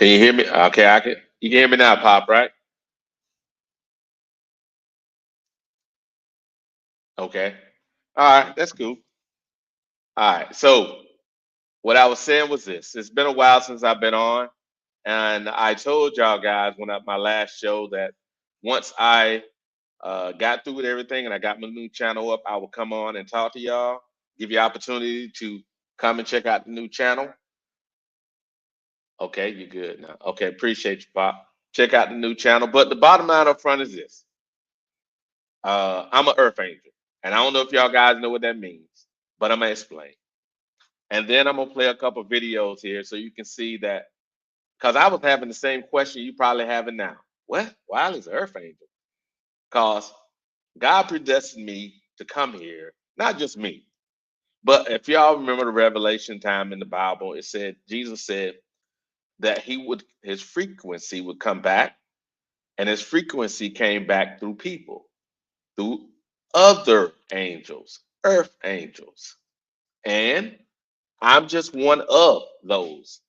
Can you hear me? Okay, I can. You can hear me now, Pop, right? Okay. All right, that's cool. All right. So what I was saying was this: it's been a while since I've been on, and I told y'all guys when at my last show that once I got through with everything and I got my new channel up, I will come on and talk to y'all, give you opportunity to come and check out the new channel. Okay, you good now. Okay, appreciate you, Pop. Check out the new channel. But the bottom line up front is this. I'm an Earth Angel, and I don't know if y'all guys know what that means, but I'm gonna explain. And then I'm gonna play a couple videos here so you can see that because I was having the same question you probably having now. What? Wiley's an Earth Angel? Because God predestined me to come here, not just me, but if y'all remember the Revelation time in the Bible, it said Jesus said that his frequency would come back, and his frequency came back through people, through other angels, earth angels. And I'm just one of those.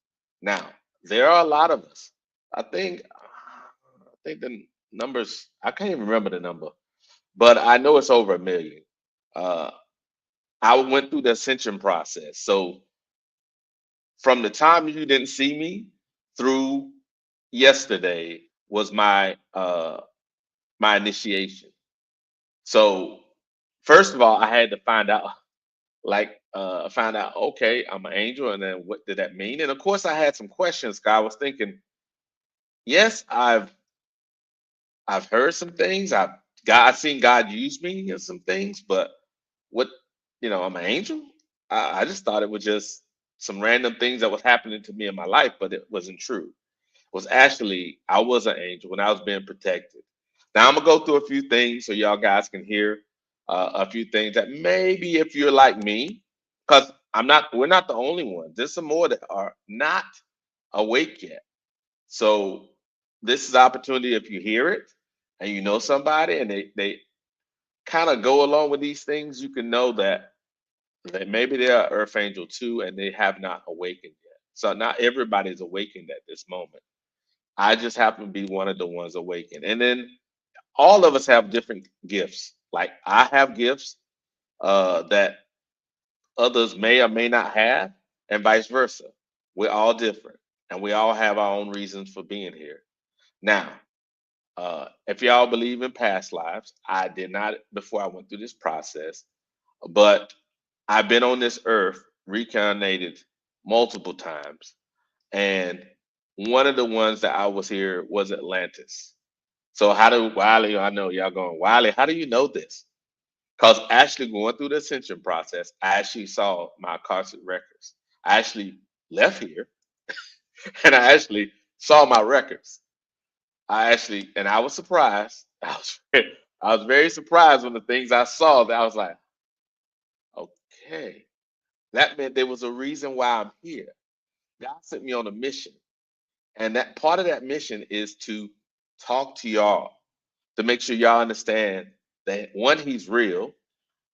Now, there are a lot of us. I think the numbers, I can't even remember the number, but I know it's over a million. Uh, I went through the ascension process. So from the time you didn't see me through yesterday was my initiation. So first of all, I had to find out find out, okay, I'm an angel, and then what did that mean? And of course I had some questions. 'Cause I was thinking, yes, I've heard some things. I've seen God use me in some things, but what, I'm an angel. I just thought it was just some random things that was happening to me in my life, but it wasn't true. It was actually I was an angel when I was being protected. Now I'm gonna go through a few things so y'all guys can hear a few things that maybe if you're like me, because we're not the only ones. There's some more that are not awake yet. So this is opportunity if you hear it and you know somebody and they kind of go along with these things, you can know that maybe they are earth angel too and they have not awakened yet. So not everybody is awakened at this moment. I just happen to be one of the ones awakened. And then all of us have different gifts. Like I have gifts that others may or may not have, and vice versa. We're all different, and we all have our own reasons for being here. Now, if y'all believe in past lives, I did not before I went through this process, but I've been on this earth reincarnated multiple times, and one of the ones that I was here was Atlantis. So how do Wiley? I know y'all going Wiley. How do you know this? Because actually going through the ascension process, I actually saw my Akashic records. I actually left here and I actually saw my records. And I was surprised. I was very surprised when the things I saw that I was like, okay, that meant there was a reason why I'm here. God sent me on a mission. And that part of that mission is to talk to y'all, to make sure y'all understand that one, he's real,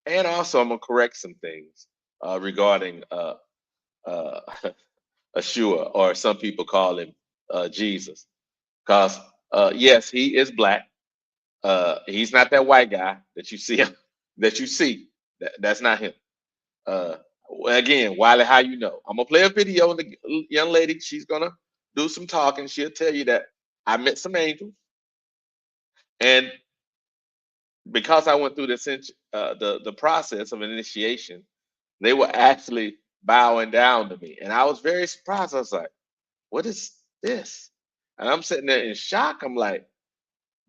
and also I'm gonna correct some things regarding uh, Ashua, or some people call him Jesus, because yes, he is black. He's not that white guy that you see that you see. That's not him. Uh, Again, Wiley, how you know? I'm gonna play a video, and the young lady, she's gonna do some talking. She'll tell you that I met some angels, and because I went through the process of initiation, they were actually bowing down to me, and I was very surprised. I was like, "What is this?" And I'm sitting there in shock. I'm like,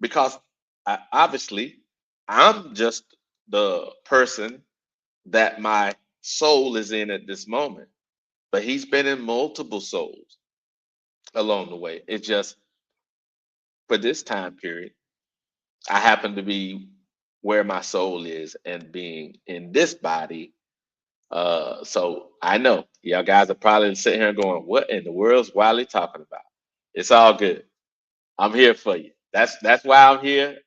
because obviously I'm just the person that my soul is in at this moment, but he's been in multiple souls along the way. It's just for this time period, I happen to be where my soul is and being in this body. So I know y'all guys are probably sitting here going, "What in the world's Wiley talking about?" It's all good. I'm here for you. That's why I'm here.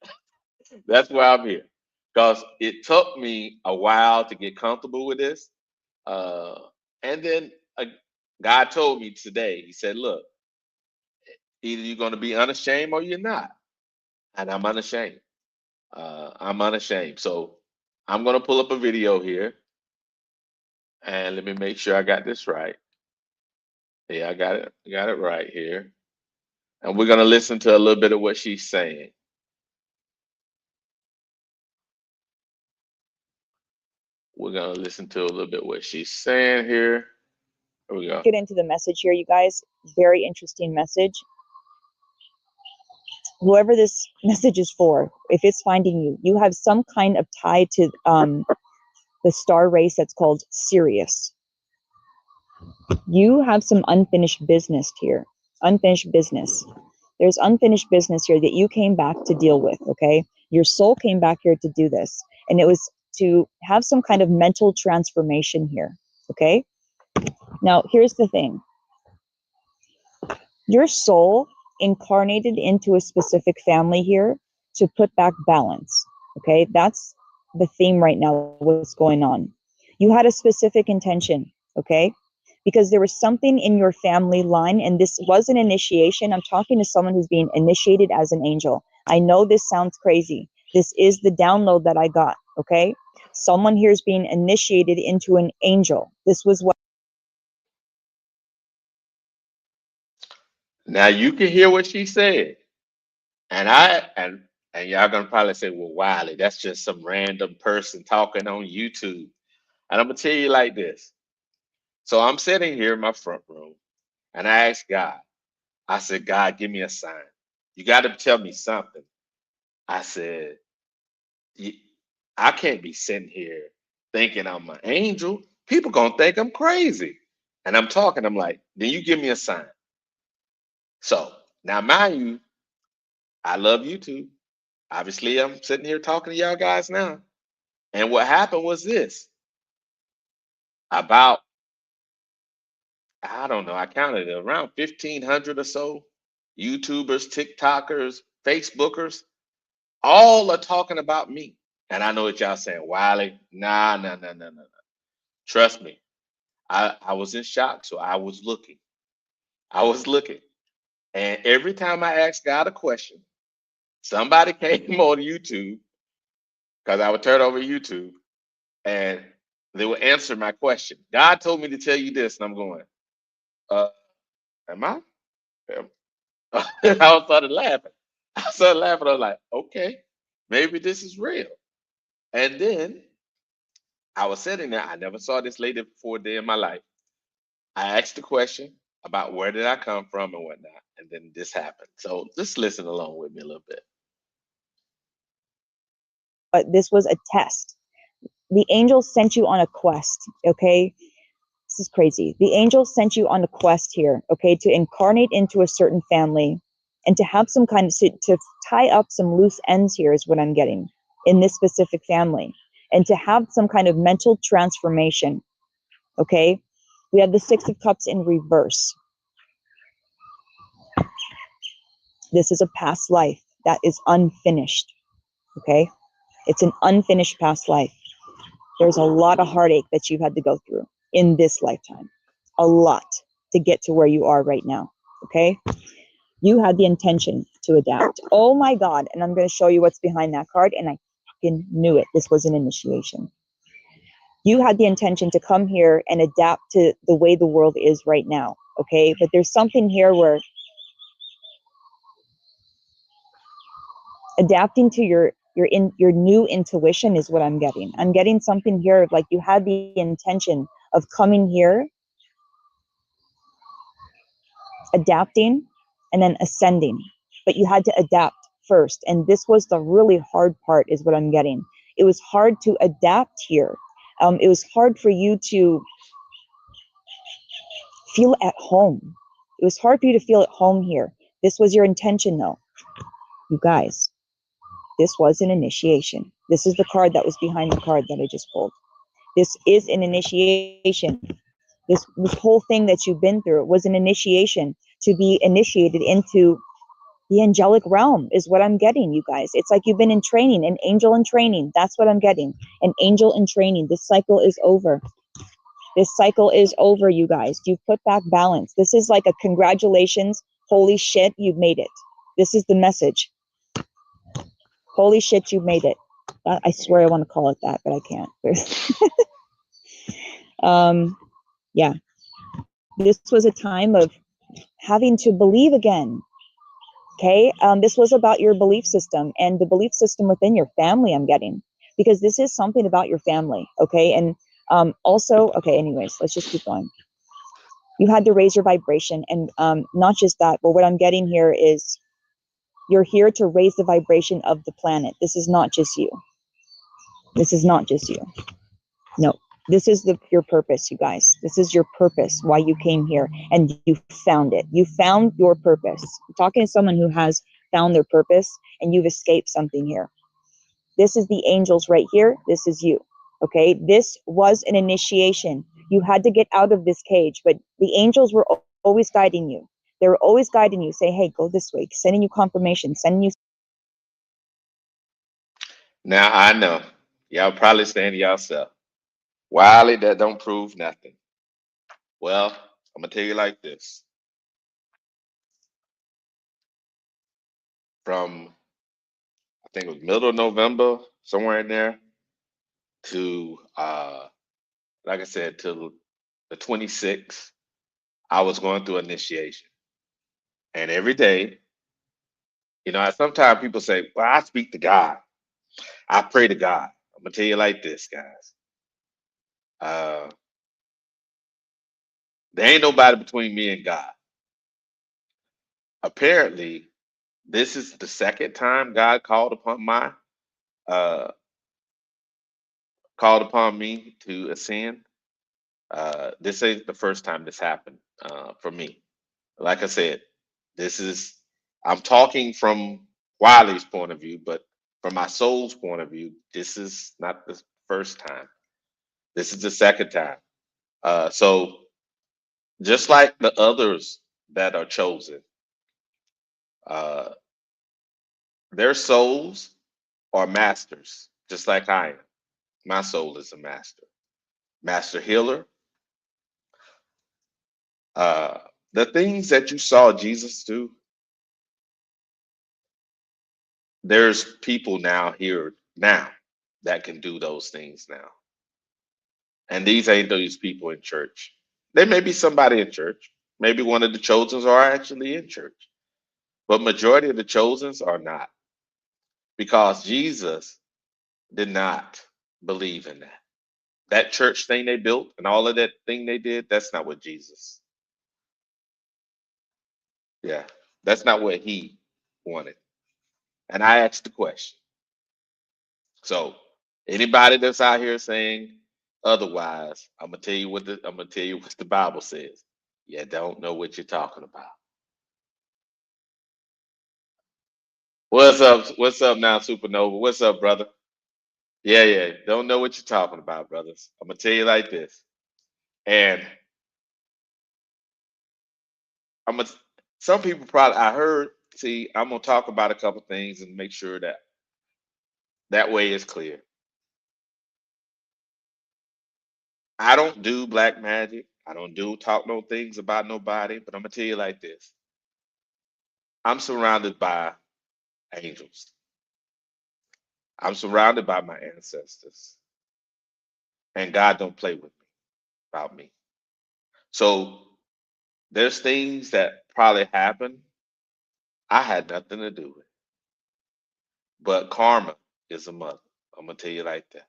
That's why I'm here. Because it took me a while to get comfortable with this. Uh, and then God told me today. He said, "Look, Either you're going to be unashamed or you're not. And I'm unashamed. I'm unashamed. So I'm going to pull up a video here and let me make sure I got this right. Yeah, I got it. Got it right here. And we're going to listen to a little bit of what she's saying. We're going to listen to a little bit what she's saying here. Here we go. Get into the message here, you guys. Very interesting message. Whoever this message is for, if it's finding you, you have some kind of tie to the star race that's called Sirius. You have some unfinished business here. Unfinished business. There's unfinished business here that you came back to deal with, okay? Your soul came back here to do this. And it was to have some kind of mental transformation here, okay? Now, here's the thing. Your soul incarnated into a specific family here to put back balance, okay? That's the theme right now, what's going on. You had a specific intention, okay? Because there was something in your family line, and this was an initiation. I'm talking to someone who's being initiated as an angel. I know this sounds crazy. This is the download that I got, okay? Someone here is being initiated into an angel. This was what. Now you can hear what she said. And and y'all gonna probably say, well, Wiley, that's just some random person talking on YouTube. And I'm gonna tell you like this. So I'm sitting here in my front room and I asked God, I said, God, give me a sign. You got to tell me something. I said, "Y- I can't be sitting here thinking I'm an angel. People gonna think I'm crazy. And I'm talking, I'm like, then you give me a sign. So now, mind you, I love YouTube. Obviously, I'm sitting here talking to y'all guys now. And what happened was this about, I don't know, I counted it around 1,500 or so YouTubers, TikTokers, Facebookers, all are talking about me. And I know what y'all saying, Wiley, nah, nah, nah, nah, nah, nah. Trust me, I was in shock, so I was looking. I was looking. And every time I asked God a question, somebody came on YouTube, because I would turn over YouTube, and they would answer my question. God told me to tell you this, and I'm going, uh, am I? I started laughing. I started laughing. I was like, okay, maybe this is real. And then I was sitting there. I never saw this lady before a day in my life. I asked the question about where did I come from and whatnot. And then this happened. So just listen along with me a little bit. This was a test. The angel sent you on a quest, okay? This is crazy. The angel sent you on a quest here, okay, to incarnate into a certain family and to have some kind of, to tie up some loose ends here is what I'm getting in this specific family, and to have some kind of mental transformation, okay? We have the Six of Cups in reverse. This is a past life that is unfinished, okay? It's an unfinished past life. There's a lot of heartache that you've had to go through in this lifetime. A lot to get to where you are right now. Okay? You had the intention to adapt. Oh my God. And I'm going to show you what's behind that card. And I fucking knew it. This was an initiation. You had the intention to come here and adapt to the way the world is right now. Okay? But there's something here where adapting to your new intuition is what I'm getting. I'm getting something here like you had the intention of coming here, adapting, and then ascending, but you had to adapt first. And this was the really hard part is what I'm getting. It was hard to adapt here. It was hard for you to feel at home. It was hard for you to feel at home here. This was your intention though. You guys, this was an initiation. This is the card that was behind the card that I just pulled. This is an initiation. This whole thing that you've been through was an initiation to be initiated into the angelic realm is what I'm getting, you guys. It's like you've been in training, an angel in training. That's what I'm getting. An angel in training. This cycle is over. This cycle is over, you guys. You've put back balance. This is like a congratulations. Holy shit, you've made it. This is the message. Holy shit, you've made it. I swear I want to call it that, but I can't. Yeah, this was a time of having to believe again. Okay, this was about your belief system and the belief system within your family, I'm getting, because this is something about your family. Okay, and also, okay, anyways, let's just keep going. You had to raise your vibration, and not just that, but what I'm getting here is you're here to raise the vibration of the planet. This is not just you. This is not just you. No, this is your purpose, you guys. This is your purpose, why you came here, and you found it. You found your purpose. I'm talking to someone who has found their purpose, and you've escaped something here. This is the angels right here. This is you. Okay, this was an initiation. You had to get out of this cage, but the angels were always guiding you. They were always guiding you. Say, hey, go this way. Sending you confirmation. Sending you. Now I know. Y'all probably saying to yourself, Wiley, that don't prove nothing. Well, I'm gonna tell you like this. From I think it was middle of November, somewhere in there, to like I said, to the 26th, I was going through initiation. And every day, sometimes people say, well, I speak to God. I pray to God. I'm gonna tell you like this, guys. Uh, there ain't nobody between me and God. Apparently, this is the second time God uh called upon me to ascend. This ain't the first time this happened for me. Like I said, this is I'm talking from Wiley's point of view, but from my soul's point of view, this is not the first time. This is the second time. So just like the others that are chosen, uh, their souls are masters, just like I am. My soul is a master, master healer. Uh, the things that you saw Jesus do, there's people now here now that can do those things now. And these ain't those people in church. There may be somebody in church. Maybe one of the chosens are actually in church. But majority of the chosens are not. Because Jesus did not believe in that. That church thing they built and all of that thing they did, that's not what Jesus. Yeah. That's not what he wanted. And I asked the question. So anybody that's out here saying otherwise, I'm gonna tell you what the Bible says. You don't know what you're talking about. What's up? What's up now, Supernova? What's up, brother? Yeah, yeah. Don't know what you're talking about, brothers. I'm gonna tell you like this. And I'm gonna some people probably I heard, see, I'm gonna talk about a couple things and make sure that that way is clear. I don't do black magic. I don't do talk no things about nobody, but I'm gonna tell you like this. I'm surrounded by angels. I'm surrounded by my ancestors. And God don't play with me about me. So there's things that probably happen I had nothing to do with. But karma is a mother. I'm gonna tell you like that.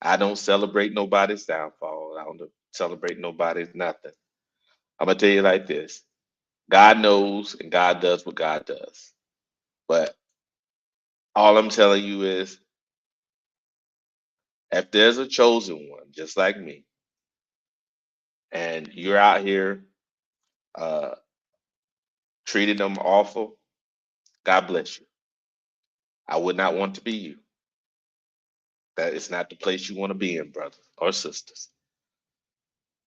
I don't celebrate nobody's downfall. I don't celebrate nobody's nothing. I'm gonna tell you like this. God knows and God does what God does. But all I'm telling you is if there's a chosen one, just like me, and you're out here uh, treating them awful, God bless you. I would not want to be you. That is not the place you want to be in, brothers or sisters.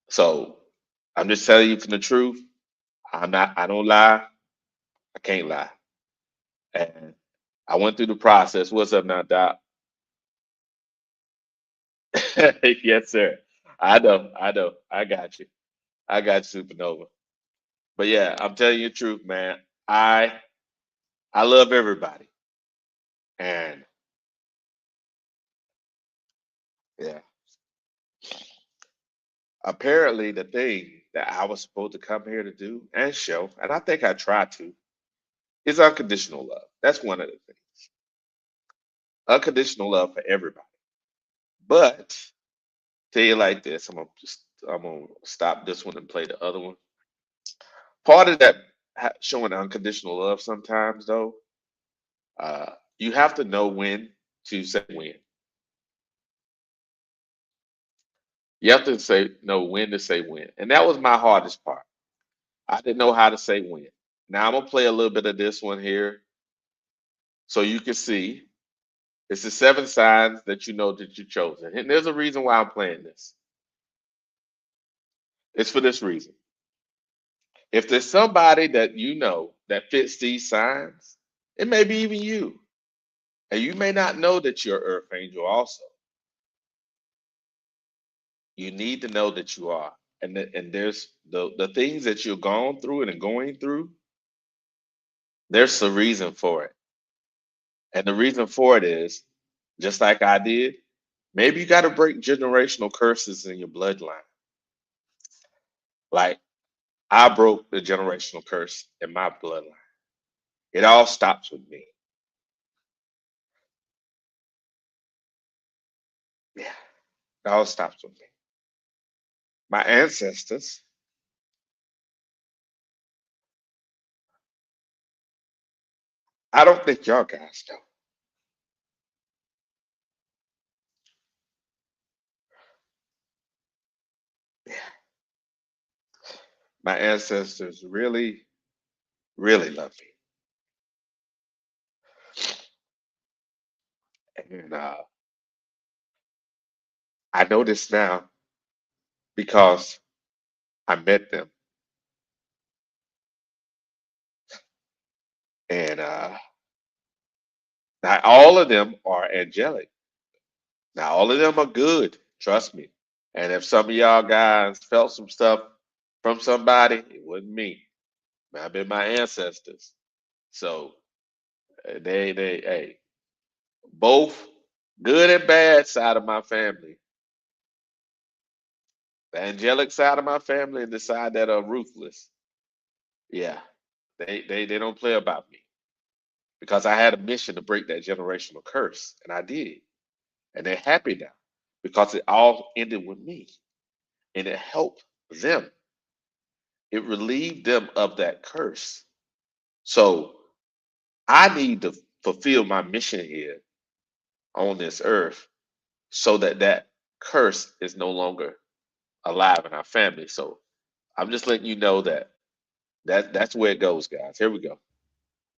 So I'm just telling you from the truth. I don't lie. I can't lie. And I went through the process. What's up now, Doc? Yes, sir. I know. I know. I got you. I got you, Supernova. But yeah, I'm telling you the truth, man. I I love everybody. And yeah, apparently the thing that I was supposed to come here to do and show, and I think I tried to, is unconditional love. That's one of the things. Unconditional love for everybody. But tell you like this, I'm gonna stop this one and play the other one. Part of that showing unconditional love sometimes though, you have to know when to say when. You have to say know when to say when, and that was my hardest part. I didn't know how to say when. Now I'm gonna play a little bit of this one here so you can see. It's the seven signs that you know that you're chosen, and there's a reason why I'm playing this. It's for this reason. If there's somebody that you know that fits these signs, it may be even you, and you may not know that you're Earth Angel. Also, you need to know that you are, and there's the things that you're going through and are going through. There's a reason for it. And the reason for it is, just like I did, maybe you got to break generational curses in your bloodline. Like I broke the generational curse in my bloodline. It all stops with me. Yeah, it all stops with me. My ancestors, I don't think y'all guys know. Yeah, my ancestors really, really love me. And I know this now because I met them. And not all of them are angelic. Now, all of them are good. Trust me. And if some of y'all guys felt some stuff from somebody, it wasn't me. I've been my ancestors. So hey, both good and bad side of my family, the angelic side of my family and the side that are ruthless. Yeah, they don't play about me because I had a mission to break that generational curse, and I did. And they're happy now because it all ended with me, and it helped them. It relieved them of that curse. So I need to fulfill my mission here on this earth so that that curse is no longer alive in our family. So I'm just letting you know that that's where it goes, guys. Here we go.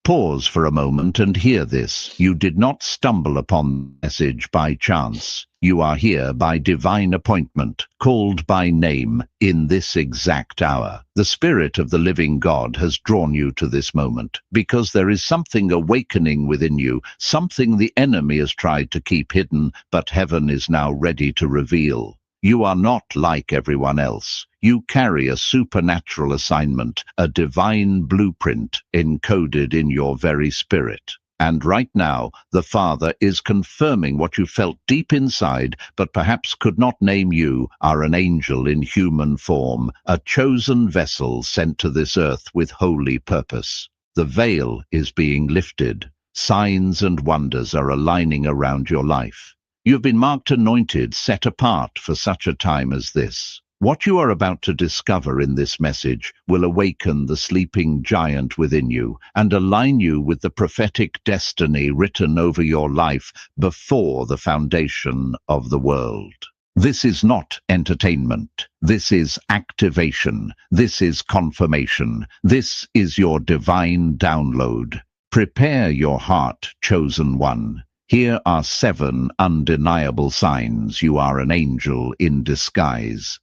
Pause for a moment and hear this. You did not stumble upon the message by chance. You are here by divine appointment, called by name, in this exact hour. The Spirit of the living God has drawn you to this moment, because there is something awakening within you, something the enemy has tried to keep hidden, but heaven is now ready to reveal. You are not like everyone else. You carry a supernatural assignment, a divine blueprint encoded in your very spirit. And right now, the Father is confirming what you felt deep inside, but perhaps could not name. You are an angel in human form, a chosen vessel sent to this earth with holy purpose. The veil is being lifted. Signs and wonders are aligning around your life. You've been marked, anointed, set apart for such a time as this. What you are about to discover in this message will awaken the sleeping giant within you and align you with the prophetic destiny written over your life before the foundation of the world. This is not entertainment. This is activation. This is confirmation. This is your divine download. Prepare your heart, chosen one. Here are 7 undeniable signs you are an angel in disguise.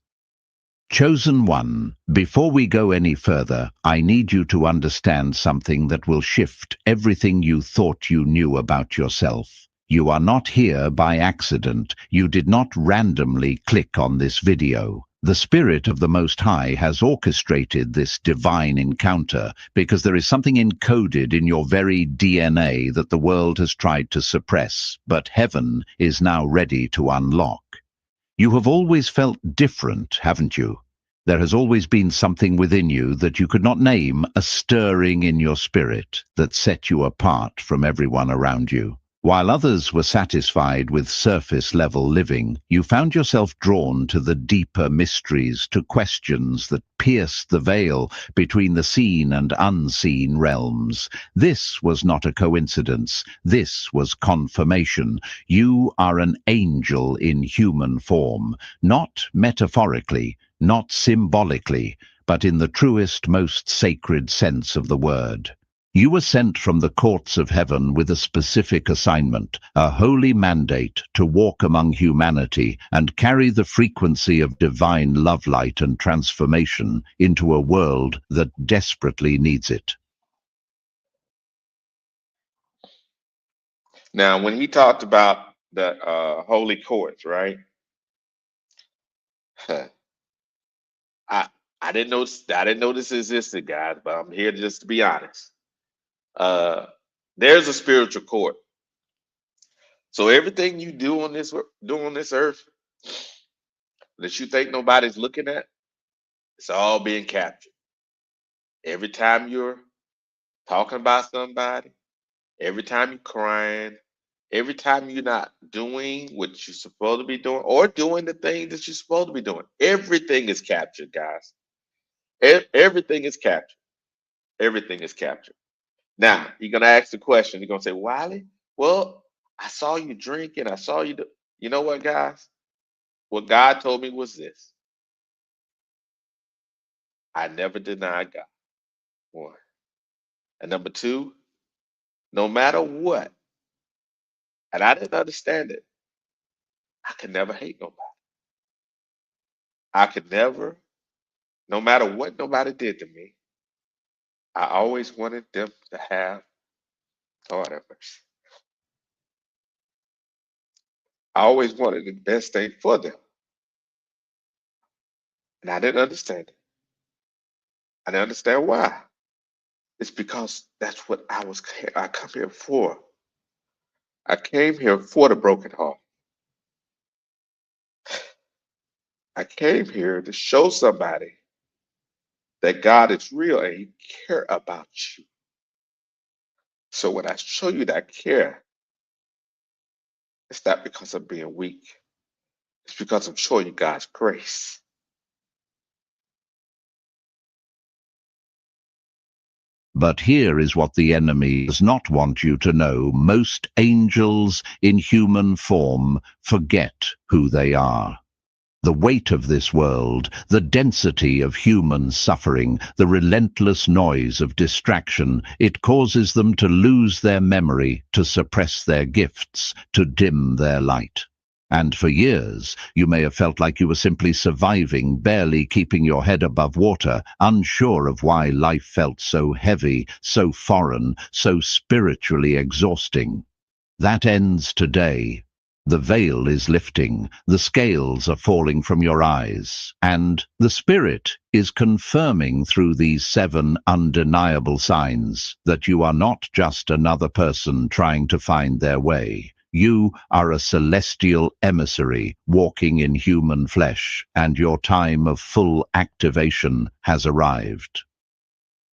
Chosen one, before we go any further, I need you to understand something that will shift everything you thought you knew about yourself. You are not here by accident. You did not randomly click on this video. The Spirit of the Most High has orchestrated this divine encounter because there is something encoded in your very DNA that the world has tried to suppress, but heaven is now ready to unlock. You have always felt different, haven't you? There has always been something within you that you could not name, a stirring in your spirit that set you apart from everyone around you. While others were satisfied with surface-level living, you found yourself drawn to the deeper mysteries, to questions that pierced the veil between the seen and unseen realms. This was not a coincidence. This was confirmation. You are an angel in human form, not metaphorically, not symbolically, but in the truest, most sacred sense of the word. You were sent from the courts of heaven with a specific assignment, a holy mandate to walk among humanity and carry the frequency of divine love light and transformation into a world that desperately needs it. Now, when he talked about the holy courts, right? I I didn't know this existed, guys, but I'm here just to be honest. Uh, there's a spiritual court. So everything you do on this earth that you think nobody's looking at, it's all being captured. Every time you're talking about somebody, every time you're crying, every time you're not doing what you're supposed to be doing or doing the things that you're supposed to be doing, everything is captured, guys. Everything is captured. Everything is captured. Now, you're gonna ask the question. You're gonna say, Wiley, well, I saw you drinking. I saw you do. You know what, guys? What God told me was this: I never denied God. One, and number two, no matter what, and I didn't understand it. I could never hate nobody. I could never, no matter what nobody did to me. I always wanted them to have, Lord have mercy. I always wanted the best thing for them, and I didn't understand it. I didn't understand why. It's because that's what I come here for. I came here for the broken heart. I came here to show somebody that God is real and He care about you. So when I show you that I care, it's not because I'm being weak. It's because I'm showing you God's grace. But here is what the enemy does not want you to know. Most angels in human form forget who they are. The weight of this world, the density of human suffering, the relentless noise of distraction, it causes them to lose their memory, to suppress their gifts, to dim their light. And for years, you may have felt like you were simply surviving, barely keeping your head above water, unsure of why life felt so heavy, so foreign, so spiritually exhausting. That ends today. The veil is lifting, the scales are falling from your eyes, and the Spirit is confirming through these 7 undeniable signs that you are not just another person trying to find their way. You are a celestial emissary walking in human flesh, and your time of full activation has arrived.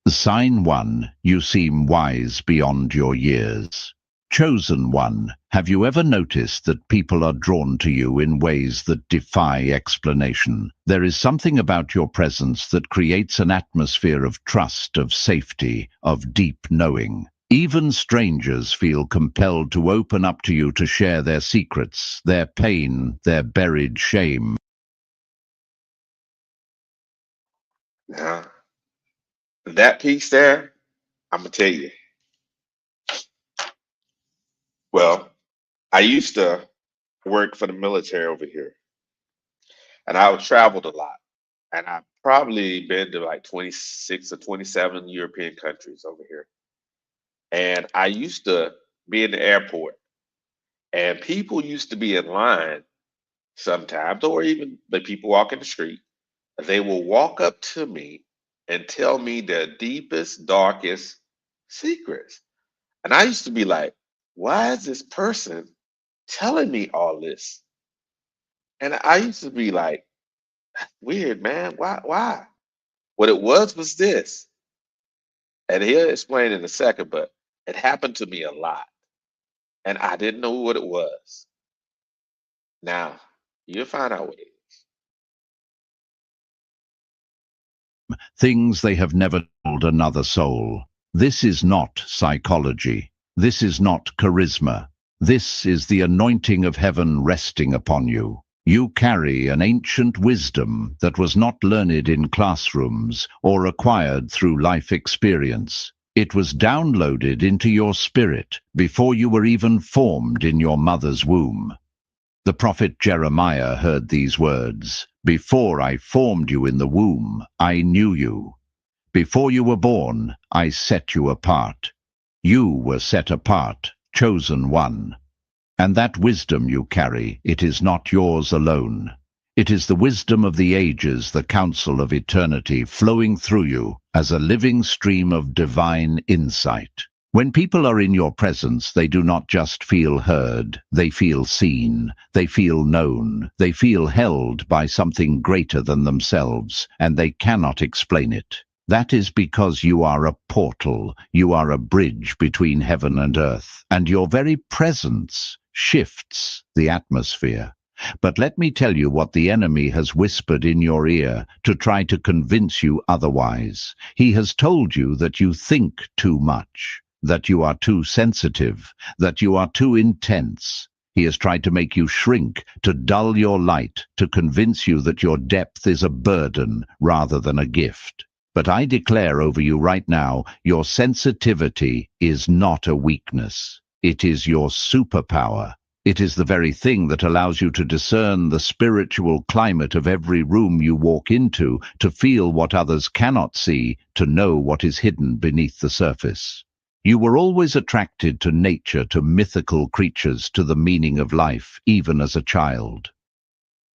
Sign 1, you seem wise beyond your years. Chosen one, have you ever noticed that people are drawn to you in ways that defy explanation? There is something about your presence that creates an atmosphere of trust, of safety, of deep knowing. Even strangers feel compelled to open up to you to share their secrets, their pain, their buried shame. Now, that piece there, I'm gonna tell you. Well, I used to work for the military over here, and I traveled a lot, and I've probably been to like 26 or 27 European countries over here. And I used to be in the airport, and people used to be in line sometimes, or even the people walking the street. They will walk up to me and tell me their deepest, darkest secrets. And I used to be like, why is this person telling me all this? And I used to be like, weird, man. Why? Why? What it was this. And he'll explain in a second, but it happened to me a lot. And I didn't know what it was. Now, you'll find out what it Things they have never told another soul. This is not psychology. This is not charisma. This is the anointing of heaven resting upon you. You carry an ancient wisdom that was not learned in classrooms or acquired through life experience. It was downloaded into your spirit before you were even formed in your mother's womb. The prophet Jeremiah heard these words, "Before I formed you in the womb, I knew you. Before you were born, I set you apart. You were set apart, chosen one." And that wisdom you carry, it is not yours alone. It is the wisdom of the ages, the counsel of eternity, flowing through you as a living stream of divine insight. When people are in your presence, they do not just feel heard, they feel seen, they feel known, they feel held by something greater than themselves, and they cannot explain it. That is because you are a portal, you are a bridge between heaven and earth, and your very presence shifts the atmosphere. But let me tell you what the enemy has whispered in your ear to try to convince you otherwise. He has told you that you think too much, that you are too sensitive, that you are too intense. He has tried to make you shrink, to dull your light, to convince you that your depth is a burden rather than a gift. But I declare over you right now, your sensitivity is not a weakness. It is your superpower. It is the very thing that allows you to discern the spiritual climate of every room you walk into, to feel what others cannot see, to know what is hidden beneath the surface. You were always attracted to nature, to mythical creatures, to the meaning of life, even as a child.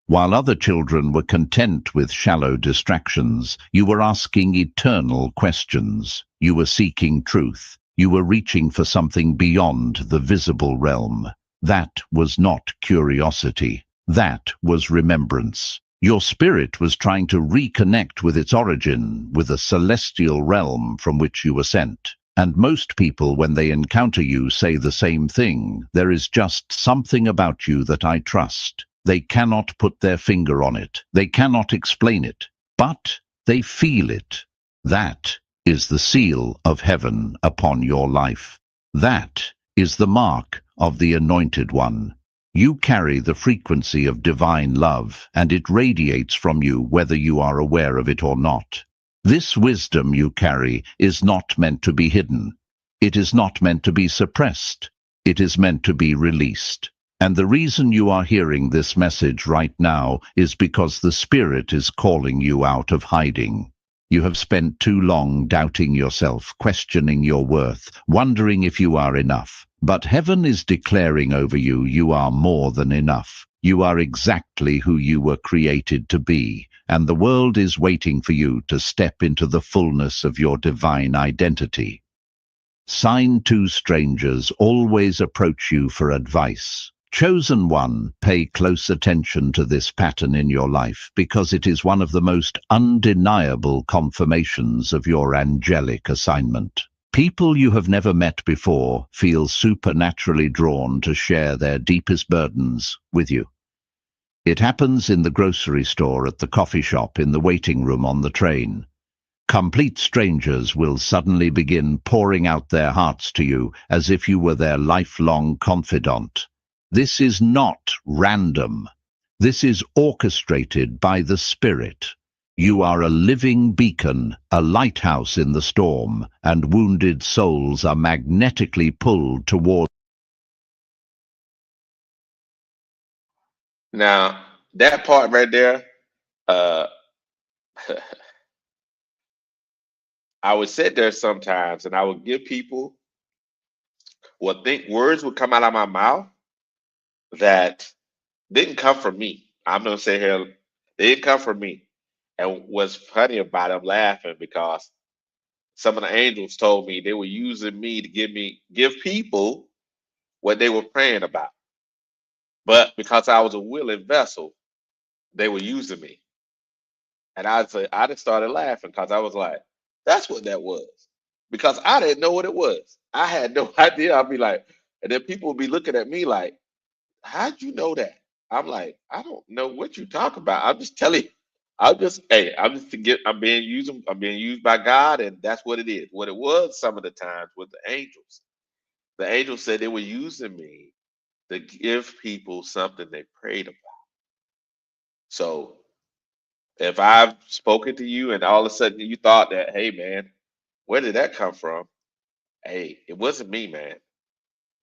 While other children were content with shallow distractions, you were asking eternal questions. You were seeking truth. You were reaching for something beyond the visible realm. That was not curiosity. That was remembrance. Your spirit was trying to reconnect with its origin, with the celestial realm from which you were sent. And most people, when they encounter you, say the same thing. There is just something about you that I trust. They cannot put their finger on it. They cannot explain it. But they feel it. That is the seal of heaven upon your life. That is the mark of the Anointed One. You carry the frequency of divine love, and it radiates from you whether you are aware of it or not. This wisdom you carry is not meant to be hidden. It is not meant to be suppressed. It is meant to be released. And the reason you are hearing this message right now is because the Spirit is calling you out of hiding. You have spent too long doubting yourself, questioning your worth, wondering if you are enough. But heaven is declaring over you, you are more than enough. You are exactly who you were created to be, and the world is waiting for you to step into the fullness of your divine identity. Sign 2 strangers always approach you for advice. Chosen one, pay close attention to this pattern in your life, because it is one of the most undeniable confirmations of your angelic assignment. People you have never met before feel supernaturally drawn to share their deepest burdens with you. It happens in the grocery store, at the coffee shop, in the waiting room on the train. Complete strangers will suddenly begin pouring out their hearts to you as if you were their lifelong confidant. This is not random. This is orchestrated by the Spirit. You are a living beacon, a lighthouse in the storm, and wounded souls are magnetically pulled toward. is. Now, that part right there, uh, I would sit there sometimes and I would give people what think words would come out of my mouth that didn't come from me. I'm gonna say here, they didn't come from me. And what's funny about it, I'm laughing because some of the angels told me they were using me to give people what they were praying about. But because I was a willing vessel, they were using me. And I just started laughing because I was like, that's what that was. Because I didn't know what it was. I had no idea. I'd be like, and then people would be looking at me like, how'd you know that? I'm like, I don't know what you talk about. I'm just telling you. I'm being used by God, and that's what it is. What it was some of the times with the angels. The angels said they were using me to give people something they prayed about. So if I've spoken to you and all of a sudden you thought that, hey man, where did that come from? Hey, it wasn't me, man.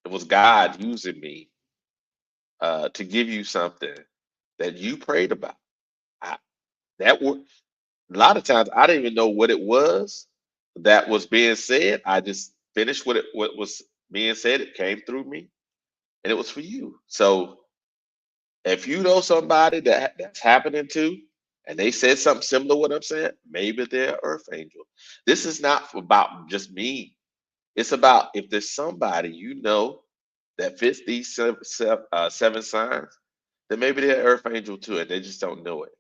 It was God using me to give you something that you prayed about. I, that were a lot of times I didn't even know what it was that was being said. I just finished what was being said. It came through me, and it was for you. So if you know somebody that's happening to, and they said something similar to what I'm saying, maybe they're an earth angel. This is not about just me. It's about if there's somebody you know that fits these seven signs, then maybe they're an earth angel too, and they just don't know it.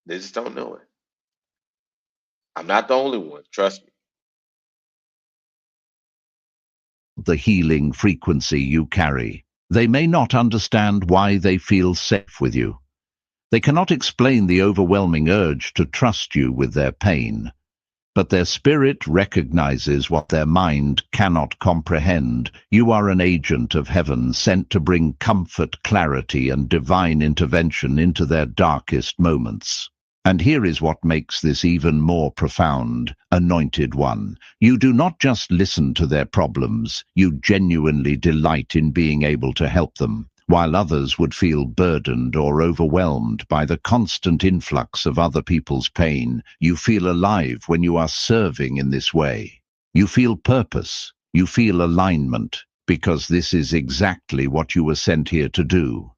They just don't know it. I'm not the only one. Trust me. The healing frequency you carry. They may not understand why they feel safe with you. They cannot explain the overwhelming urge to trust you with their pain. But their spirit recognizes what their mind cannot comprehend. You are an agent of heaven sent to bring comfort, clarity, and divine intervention into their darkest moments. And here is what makes this even more profound, Anointed One. You do not just listen to their problems, you genuinely delight in being able to help them. While others would feel burdened or overwhelmed by the constant influx of other people's pain, you feel alive when you are serving in this way. You feel purpose, you feel alignment, because this is exactly what you were sent here to do.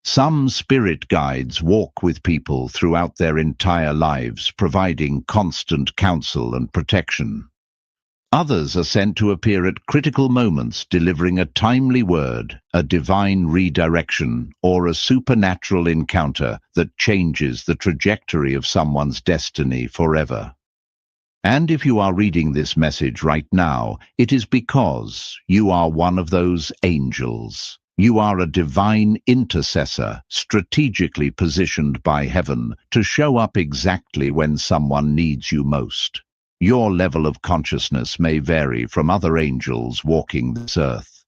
Some spirit guides walk with people throughout their entire lives, providing constant counsel and protection. Others are sent to appear at critical moments, delivering a timely word, a divine redirection, or a supernatural encounter that changes the trajectory of someone's destiny forever. And if you are reading this message right now, it is because you are one of those angels. You are a divine intercessor, strategically positioned by heaven to show up exactly when someone needs you most. Your level of consciousness may vary from other angels walking this earth.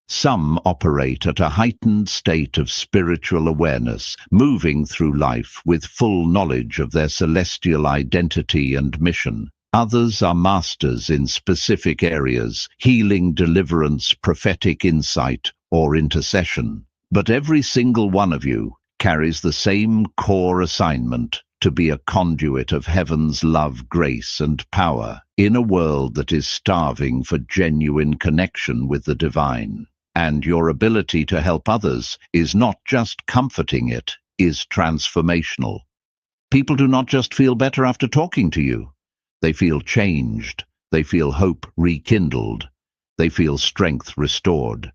Some operate at a heightened state of spiritual awareness, moving through life with full knowledge of their celestial identity and mission. Others are masters in specific areas, healing, deliverance, prophetic insight, or intercession. But every single one of you carries the same core assignment: to be a conduit of heaven's love, grace, and power in a world that is starving for genuine connection with the divine. And your ability to help others is not just comforting, it is transformational. People do not just feel better after talking to you. They feel changed. They feel hope rekindled. They feel strength restored.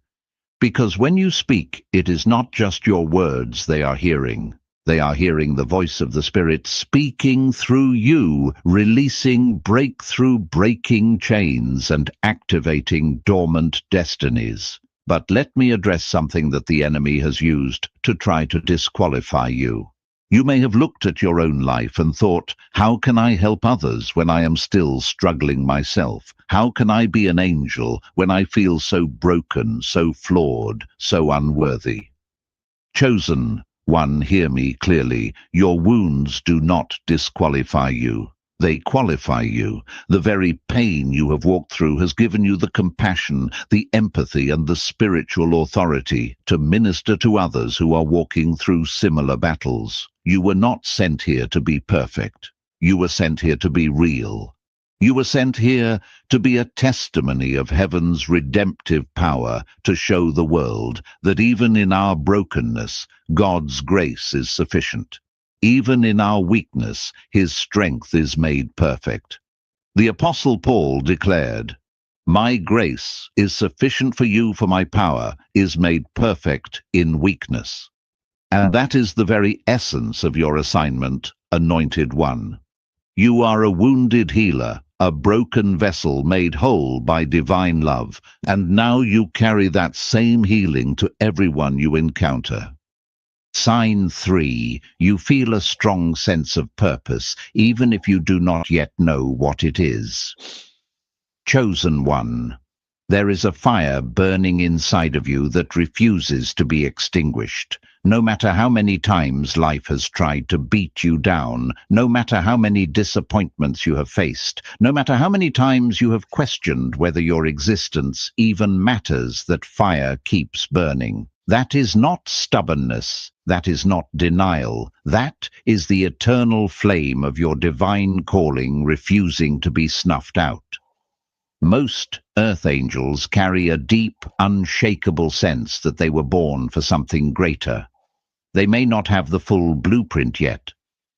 Because when you speak, it is not just your words they are hearing. They are hearing the voice of the Spirit speaking through you, releasing breakthrough, breaking chains, and activating dormant destinies. But let me address something that the enemy has used to try to disqualify you. You may have looked at your own life and thought, how can I help others when I am still struggling myself? How can I be an angel when I feel so broken, so flawed, so unworthy? Chosen one, hear me clearly. Your wounds do not disqualify you. They qualify you. The very pain you have walked through has given you the compassion, the empathy, and the spiritual authority to minister to others who are walking through similar battles. You were not sent here to be perfect. You were sent here to be real. You were sent here to be a testimony of heaven's redemptive power, to show the world that even in our brokenness, God's grace is sufficient. Even in our weakness, his strength is made perfect. The Apostle Paul declared, "My grace is sufficient for you, for my power is made perfect in weakness." And that is the very essence of your assignment, Anointed One. You are a wounded healer, a broken vessel made whole by divine love, and now you carry that same healing to everyone you encounter. Sign 3. You feel a strong sense of purpose, even if you do not yet know what it is. Chosen One. There is a fire burning inside of you that refuses to be extinguished. No matter how many times life has tried to beat you down, no matter how many disappointments you have faced, no matter how many times you have questioned whether your existence even matters, that fire keeps burning. That is not stubbornness. That is not denial. That is the eternal flame of your divine calling refusing to be snuffed out. Most earth angels carry a deep, unshakable sense that they were born for something greater. They may not have the full blueprint yet.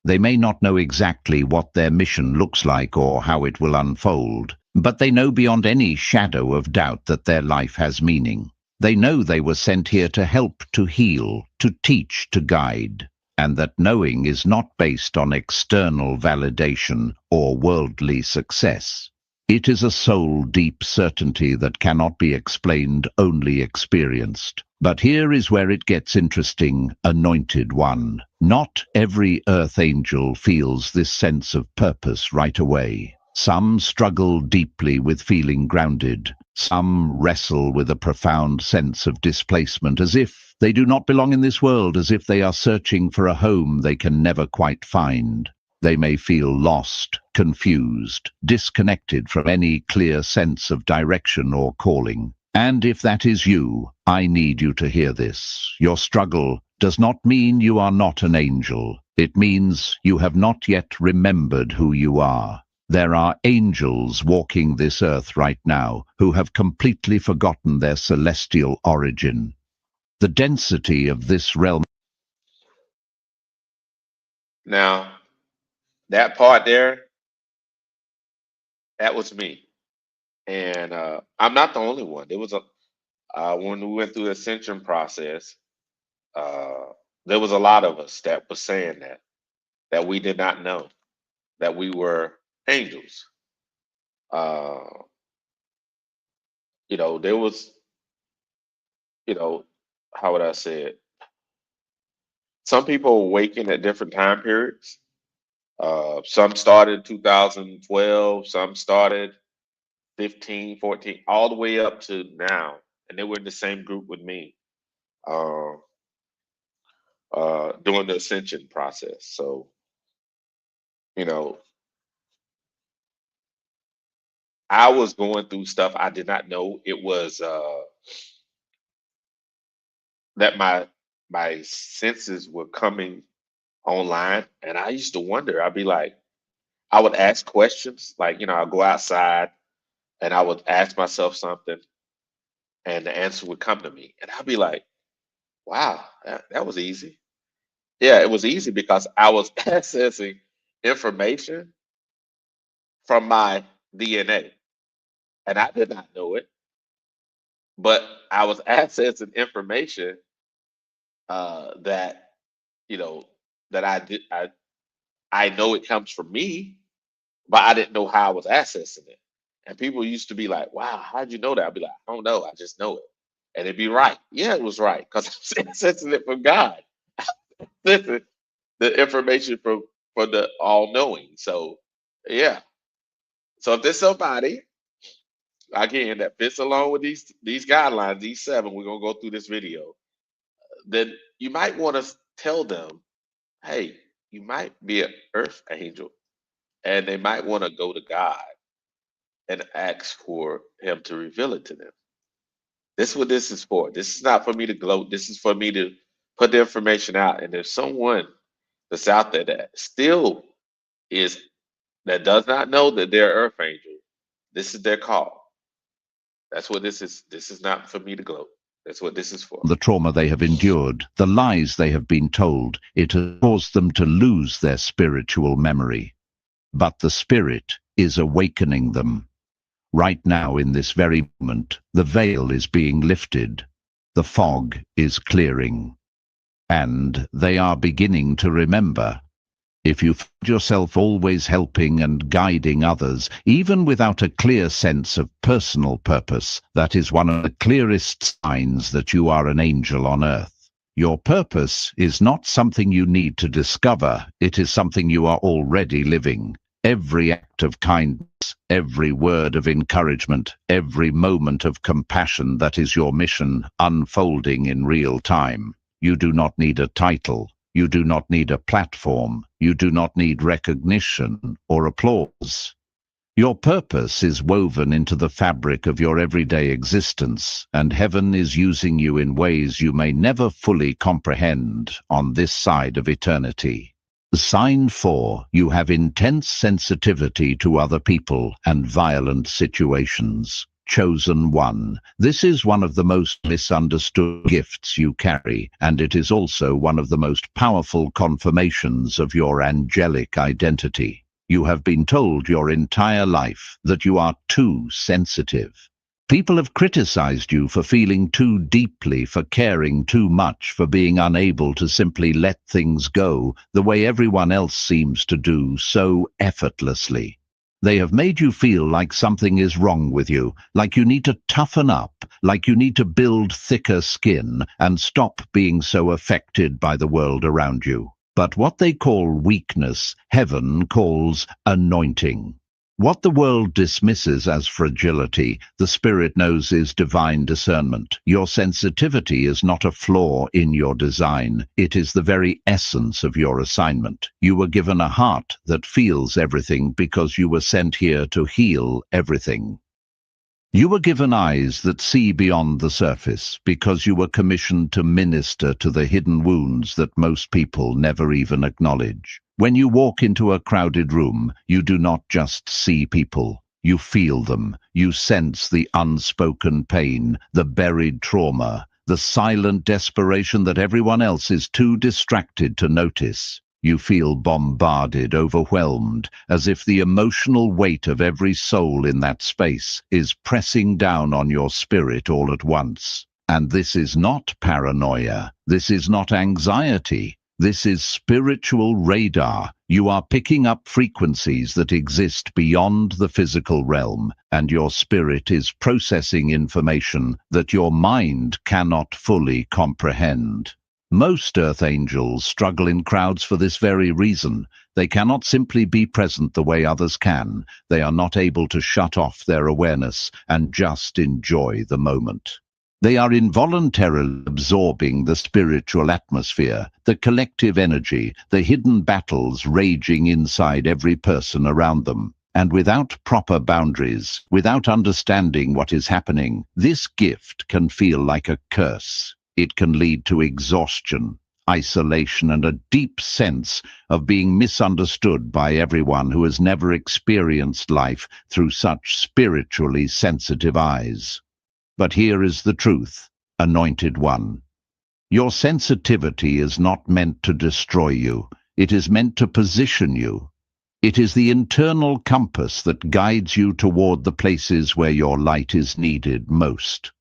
They may not know exactly what their mission looks like or how it will unfold, but they know beyond any shadow of doubt that their life has meaning. They know they were sent here to help, to heal, to teach, to guide, and that knowing is not based on external validation or worldly success. It is a soul-deep certainty that cannot be explained, only experienced. But here is where it gets interesting, Anointed One. Not every earth angel feels this sense of purpose right away. Some struggle deeply with feeling grounded. Some wrestle with a profound sense of displacement, as if they do not belong in this world, as if they are searching for a home they can never quite find. They may feel lost, confused, disconnected from any clear sense of direction or calling. And if that is you, I need you to hear this. Your struggle does not mean you are not an angel. It means you have not yet remembered who you are. There are angels walking this earth right now who have completely forgotten their celestial origin. The density of this realm. Now, that part there, that was me. And I'm not the only one. There was a when we went through the ascension process, uh, there was a lot of us that was saying that we did not know that we were angels. Uh, there was, you know, how would I say it? Some people awaken at different time periods. Some started 2012, some started 15, 14, all the way up to now, and they were in the same group with me. Uh, during the ascension process. So, you know, I was going through stuff I did not know. It was that my senses were coming online, and I used to wonder. I'd be like, I would ask questions, like I'd go outside and I would ask myself something, and the answer would come to me, and I'd be like, wow, that was easy. Yeah, it was easy because I was accessing information from my DNA, and I did not know it. But I was accessing information that you know that I know it comes from me, but I didn't know how I was accessing it. And people used to be like, "Wow, how'd you know that?" I'd be like, "I don't know, I just know it," and it'd be right. Yeah, it was right because I'm accessing it from God. Listen, the information from the all knowing. So yeah. So if there's somebody again that fits along with these guidelines, these seven, we're gonna go through this video, then you might want to tell them, hey, you might be an earth angel, and they might want to go to God and ask for Him to reveal it to them. This is what this is for. This is not for me to gloat. This is for me to put the information out. And there's someone that's out there that still is that does not know that they're earth angel. This is their call. That's what this is. This is not for me to gloat. That's what this is for. the trauma they have endured, the lies they have been told. It has caused them to lose their spiritual memory. But the Spirit is awakening them. Right now, in this very moment, the veil is being lifted. The fog is clearing. And they are beginning to remember. If you find yourself always helping and guiding others, even without a clear sense of personal purpose, that is one of the clearest signs that you are an angel on earth. Your purpose is not something you need to discover, it is something you are already living. Every act of kindness, every word of encouragement, every moment of compassion, that is your mission unfolding in real time. You do not need a title. You do not need a platform. You do not need recognition or applause. Your purpose is woven into the fabric of your everyday existence, and heaven is using you in ways you may never fully comprehend on this side of eternity. Sign 4. You have intense sensitivity to other people and violent situations. Chosen 1. This is one of the most misunderstood gifts you carry, and it is also one of the most powerful confirmations of your angelic identity. You have been told your entire life that you are too sensitive. People have criticized you for feeling too deeply, for caring too much, for being unable to simply let things go the way everyone else seems to do so effortlessly. They have made you feel like something is wrong with you, like you need to toughen up, like you need to build thicker skin and stop being so affected by the world around you. But what they call weakness, heaven calls anointing. What the world dismisses as fragility, the Spirit knows is divine discernment. Your sensitivity is not a flaw in your design. It is the very essence of your assignment. You were given a heart that feels everything because you were sent here to heal everything. You were given eyes that see beyond the surface because you were commissioned to minister to the hidden wounds that most people never even acknowledge. When you walk into a crowded room, you do not just see people. You feel them. You sense the unspoken pain, the buried trauma, the silent desperation that everyone else is too distracted to notice. You feel bombarded, overwhelmed, as if the emotional weight of every soul in that space is pressing down on your spirit all at once. And this is not paranoia. This is not anxiety. This is spiritual radar. You are picking up frequencies that exist beyond the physical realm, and your spirit is processing information that your mind cannot fully comprehend. Most earth angels struggle in crowds for this very reason. They cannot simply be present the way others can. They are not able to shut off their awareness and just enjoy the moment. They are involuntarily absorbing the spiritual atmosphere, the collective energy, the hidden battles raging inside every person around them. And without proper boundaries, without understanding what is happening, this gift can feel like a curse. It can lead to exhaustion, isolation, and a deep sense of being misunderstood by everyone who has never experienced life through such spiritually sensitive eyes. But here is the truth, Anointed One. Your sensitivity is not meant to destroy you. It is meant to position you. It is the internal compass that guides you toward the places where your light is needed most.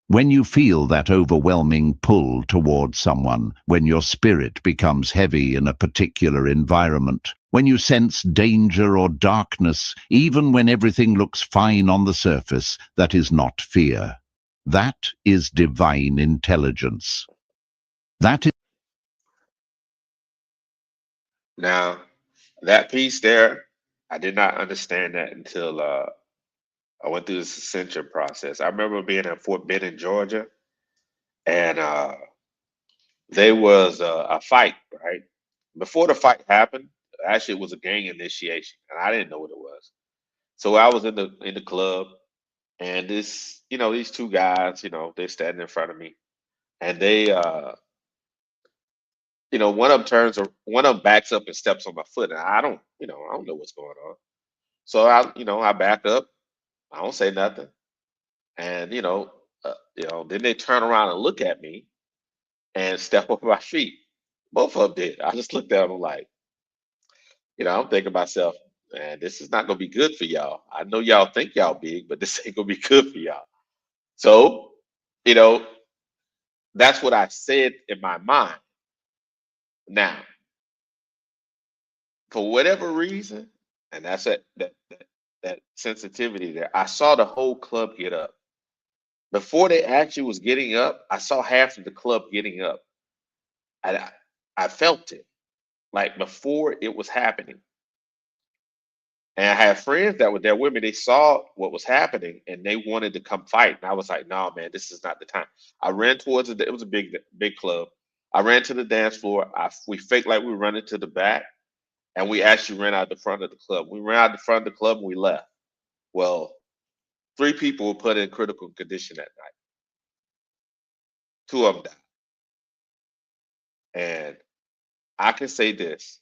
When you feel that overwhelming pull toward someone, when your spirit becomes heavy in a particular environment, when you sense danger or darkness, even when everything looks fine on the surface, that is not fear. That is divine intelligence. That is Now, that piece there, I did not understand that until I went through this ascension process. I remember being at Fort Benning, Georgia, and there was a fight, right? Before the fight happened, actually, it was a gang initiation, and I didn't know what it was. So I was in the club, and this, these two guys, they're standing in front of me, and they, one of them one of them backs up and steps on my foot, and I don't know what's going on. So I back up. I don't say nothing, and Then they turn around and look at me and step over my feet. Both of them did. I just looked at them like, I'm thinking to myself, man, this is not gonna be good for y'all. I know y'all think y'all big, but this ain't gonna be good for y'all. So, you know, that's what I said in my mind. Now, for whatever reason, and that's that sensitivity there, I saw the whole club get up. Before they actually was getting up, I saw half of the club getting up. I felt it like before it was happening. And I had friends that were there with me. They saw what was happening and they wanted to come fight. And I was like, no, man, this is not the time. I ran towards it. It was a big club. I ran to the dance floor. We faked like we were running to the back, and we actually ran out the front of the club. We ran out the front of the club and we left. Well, three people were put in critical condition that night. Two of them died. And I can say this: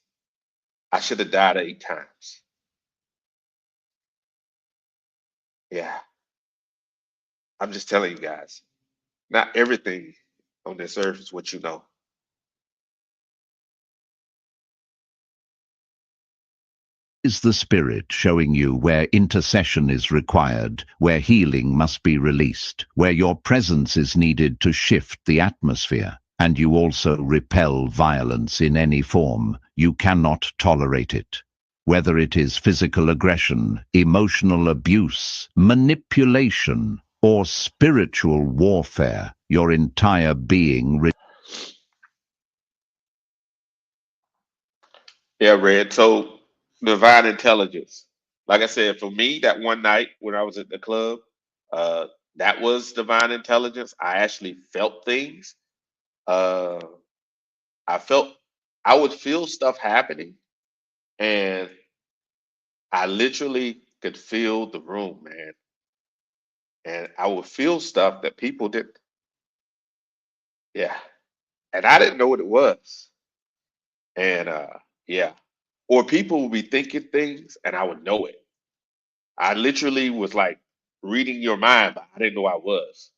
I should have died 8 times. Yeah, I'm just telling you guys. Not everything on this earth is what you know. Is the Spirit showing you where intercession is required, where healing must be released, where your presence is needed to shift the atmosphere, and you also repel violence in any form. You cannot tolerate it. Whether it is physical aggression, emotional abuse, manipulation, or spiritual warfare, your entire being. Yeah, Red. So divine intelligence. Like I said, for me, that one night when I was at the club, uh, that was divine intelligence. I actually felt things. Uh, I felt I would feel stuff happening, and I literally could feel the room, man. And I would feel stuff that people didn't. Yeah, and I didn't know what it was. And yeah, or people would be thinking things, and I would know it. I literally was like reading your mind, but I didn't know I was.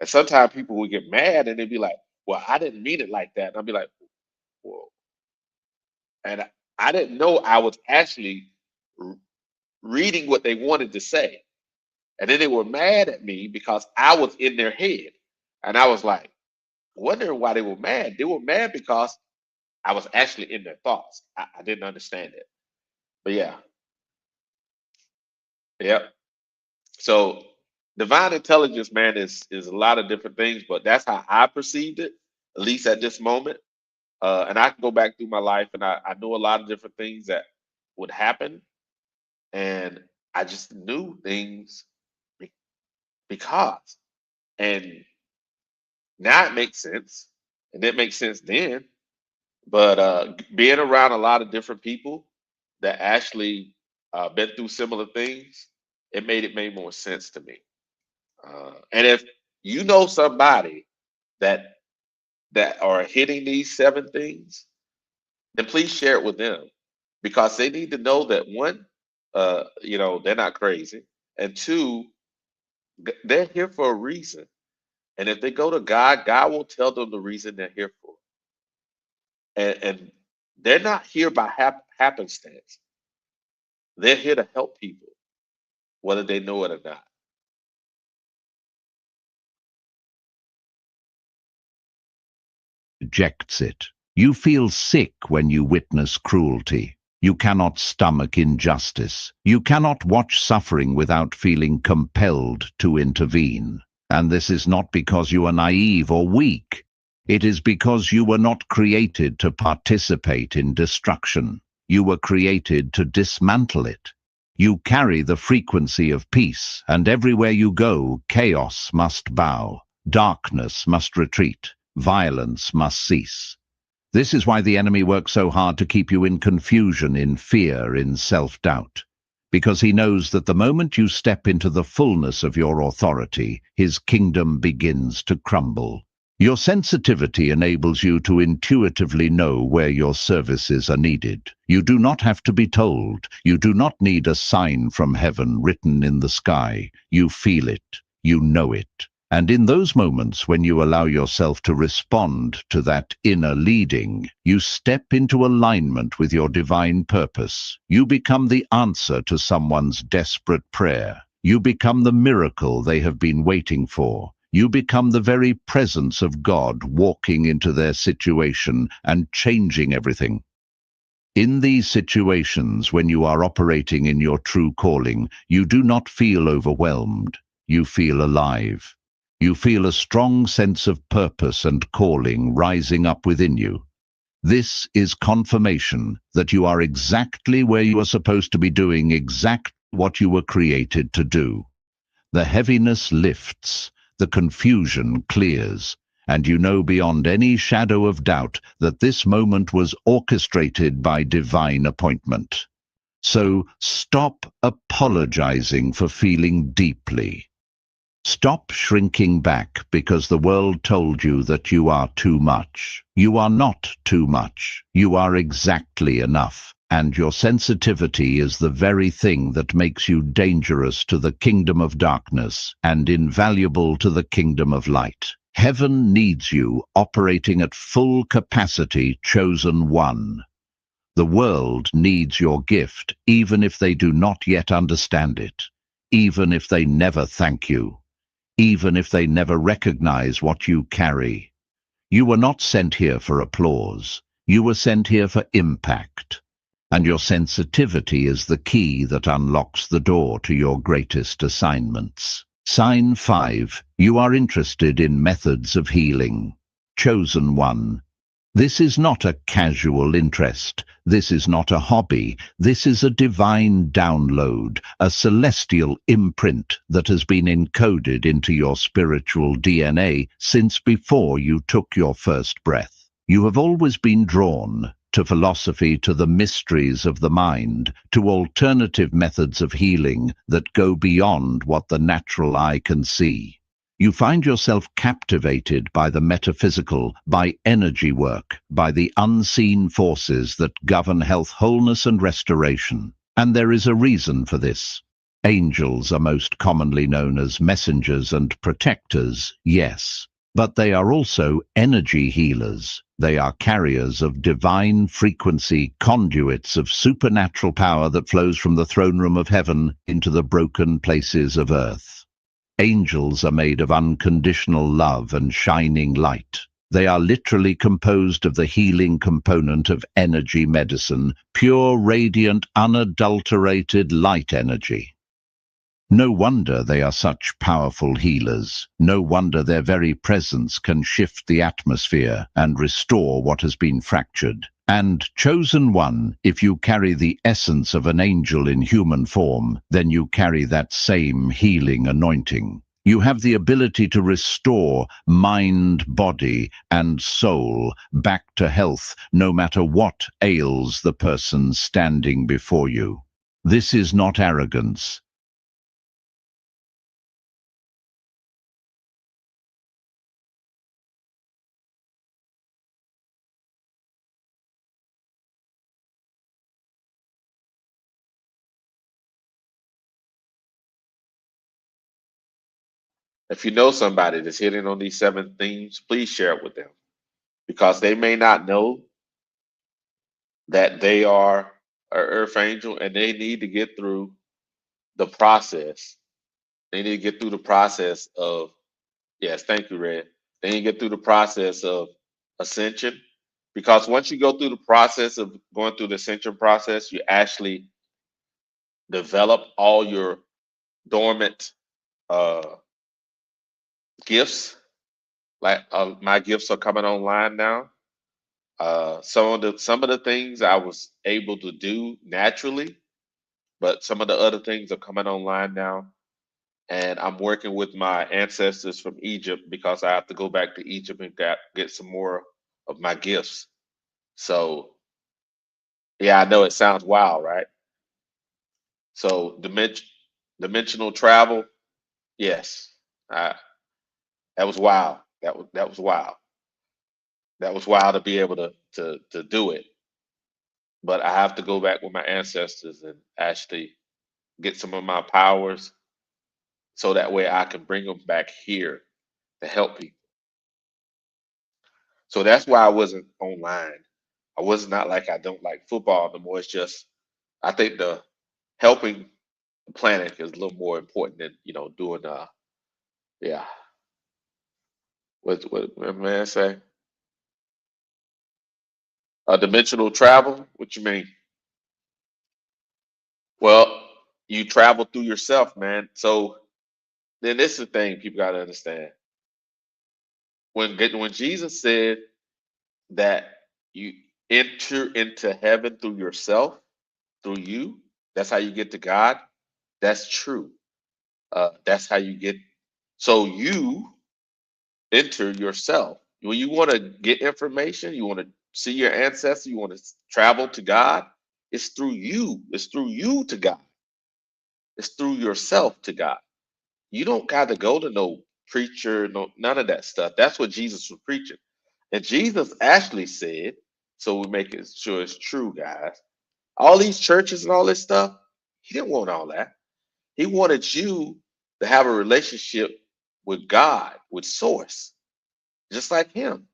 And sometimes people would get mad and they'd be like, "Well, I didn't mean it like that." And I'd be like, "Whoa!" And I didn't know I was actually r- reading what they wanted to say. And then they were mad at me because I was in their head, and I was like, wondering why they were mad. They were mad because I was actually in their thoughts. I didn't understand it. But yeah, yeah. So divine intelligence, man, is a lot of different things, but that's how I perceived it, at least at this moment. And I can go back through my life, and I know a lot of different things that would happen, and I just knew things be- because, and now it makes sense, and it makes sense then. But being around a lot of different people that actually been through similar things, it made more sense to me. And if you know somebody that are hitting these 7 things, then please share it with them because they need to know that one, they're not crazy, and two, they're here for a reason. And if they go to God, God will tell them the reason they're here for. And they're not here by happenstance. They're here to help people, whether they know it or not. Rejects it. You feel sick when you witness cruelty. You cannot stomach injustice. You cannot watch suffering without feeling compelled to intervene. And this is not because you are naive or weak. It is because you were not created to participate in destruction. You were created to dismantle it. You carry the frequency of peace, and everywhere you go, chaos must bow, darkness must retreat, violence must cease. This is why the enemy works so hard to keep you in confusion, in fear, in self-doubt. Because he knows that the moment you step into the fullness of your authority, his kingdom begins to crumble. Your sensitivity enables you to intuitively know where your services are needed. You do not have to be told. You do not need a sign from heaven written in the sky. You feel it. You know it. And in those moments when you allow yourself to respond to that inner leading, you step into alignment with your divine purpose. You become the answer to someone's desperate prayer. You become the miracle they have been waiting for. You become the very presence of God walking into their situation and changing everything. In these situations, when you are operating in your true calling, you do not feel overwhelmed. You feel alive. You feel a strong sense of purpose and calling rising up within you. This is confirmation that you are exactly where you are supposed to be doing exactly what you were created to do. The heaviness lifts, the confusion clears, and you know beyond any shadow of doubt that this moment was orchestrated by divine appointment. So stop apologizing for feeling deeply. Stop shrinking back because the world told you that you are too much. You are not too much. You are exactly enough. And your sensitivity is the very thing that makes you dangerous to the kingdom of darkness and invaluable to the kingdom of light. Heaven needs you operating at full capacity, chosen one. The world needs your gift, even if they do not yet understand it, even if they never thank you, even if they never recognize what you carry. You were not sent here for applause. You were sent here for impact. And your sensitivity is the key that unlocks the door to your greatest assignments. Sign 5. You are interested in methods of healing. Chosen one. This is not a casual interest. This is not a hobby. This is a divine download, a celestial imprint that has been encoded into your spiritual DNA since before you took your first breath. You have always been drawn to philosophy, to the mysteries of the mind, to alternative methods of healing that go beyond what the natural eye can see. You find yourself captivated by the metaphysical, by energy work, by the unseen forces that govern health, wholeness, and restoration. And there is a reason for this. Angels are most commonly known as messengers and protectors, yes, but they are also energy healers. They are carriers of divine frequency, conduits of supernatural power that flows from the throne room of heaven into the broken places of earth. Angels are made of unconditional love and shining light. They are literally composed of the healing component of energy medicine, pure, radiant, unadulterated light energy. No wonder they are such powerful healers. No wonder their very presence can shift the atmosphere and restore what has been fractured. And chosen one, if you carry the essence of an angel in human form, then you carry that same healing anointing. You have the ability to restore mind, body, and soul back to health, no matter what ails the person standing before you. This is not arrogance. If you know somebody that's hitting on these 7 themes, please share it with them because they may not know that they are an earth angel and they need to get through the process. They need to get through the process of, yes, thank you, Red. They need to get through the process of ascension because once you go through the process of going through the ascension process, you actually develop all your dormant uh, gifts. Like my gifts are coming online now. Some of the things I was able to do naturally, but some of the other things are coming online now. And I'm working with my ancestors from Egypt because I have to go back to Egypt and get some more of my gifts. So yeah, I know it sounds wild, right? So dimensional travel, yes, uh, that was wild. That was wild. That was wild to be able to do it. But I have to go back with my ancestors and actually get some of my powers so that way I can bring them back here. to help people. So that's why I wasn't online. I was not like I don't like football no more. It's just I think the helping the planet is a little more important than doing yeah. What man say? Dimensional travel? What you mean? Well, you travel through yourself, man. So then this is the thing people gotta understand. When Jesus said that you enter into heaven through yourself, through you, that's how you get to God. That's true. That's how you get. So you enter yourself. When you want to get information, you want to see your ancestors, you want to travel to God, it's through you. It's through you to God. It's through yourself to God. You don't got to go to no preacher, no none of that stuff. That's what Jesus was preaching. And Jesus actually said, so we make it sure it's true, guys. All these churches and all this stuff, he didn't want all that. He wanted you to have a relationship with God, with Source, just like him.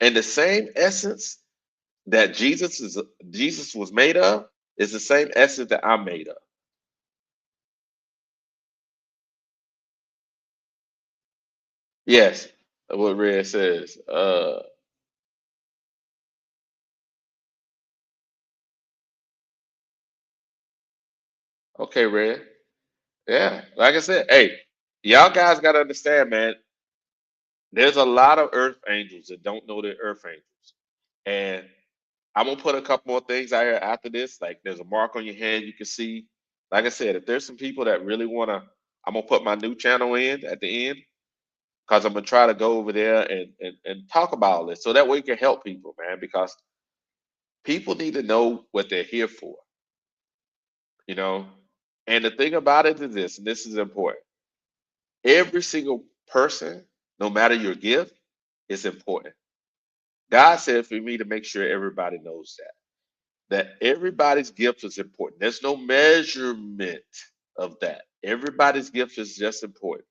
And the same essence that Jesus was made of is the same essence that I'm made of. Yes, what Red says. Okay, Red. Yeah, like I said, hey, y'all guys gotta understand, man. There's a lot of earth angels that don't know they're earth angels. And I'm gonna put a couple more things out here after this. Like there's a mark on your hand you can see. Like I said, if there's some people that really wanna, I'm gonna put my new channel in at the end because I'm gonna try to go over there and talk about all this so that way you can help people, man. Because people need to know what they're here for, you know. And the thing about it is this, and this is important. Every single person, no matter your gift, is important. God said for me to make sure everybody knows that everybody's gift is important. There's no measurement of that. Everybody's gift is just important.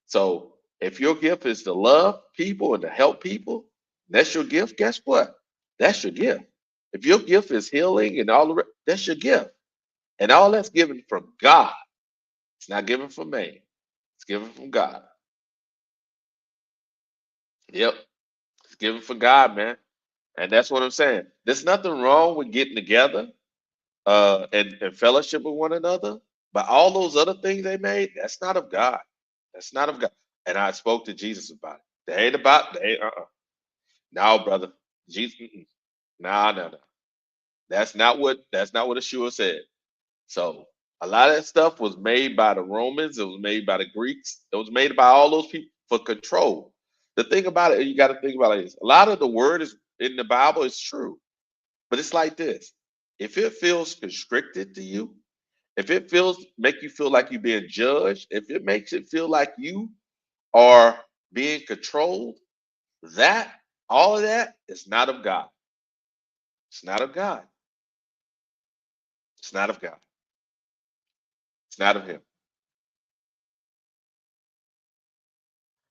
So if your gift is to love people and to help people, that's your gift. Guess what? That's your gift. If your gift is healing and all the rest, that's your gift. And all that's given from God. It's not given from man. It's given from God. Yep. It's given from God, man. And that's what I'm saying. There's nothing wrong with getting together and fellowship with one another. But all those other things they made, that's not of God. That's not of God. And I spoke to Jesus about it. They ain't about, they ain't, no, brother. Jesus, no, no, no. That's not what Yeshua said. So a lot of that stuff was made by the Romans, it was made by the Greeks, it was made by all those people for control. The thing about it, you got to think about it is a lot of the word is in the Bible is true, but it's like this. If it feels constricted to you, if it feels make you feel like you're being judged, if it makes it feel like you are being controlled, that all of that is not of God. It's not of God. It's not of God. It's not of Him.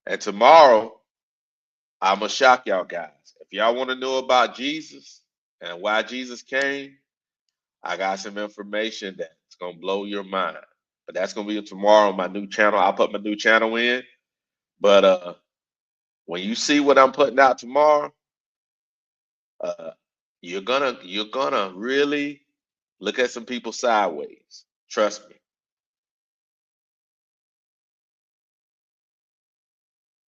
And tomorrow, I'm gonna shock y'all guys. If y'all want to know about Jesus and why Jesus came, I got some information that's gonna blow your mind. But that's gonna be tomorrow on my new channel. I'll put my new channel in. But when you see what I'm putting out tomorrow, uh, you're gonna really look at some people sideways. Trust me.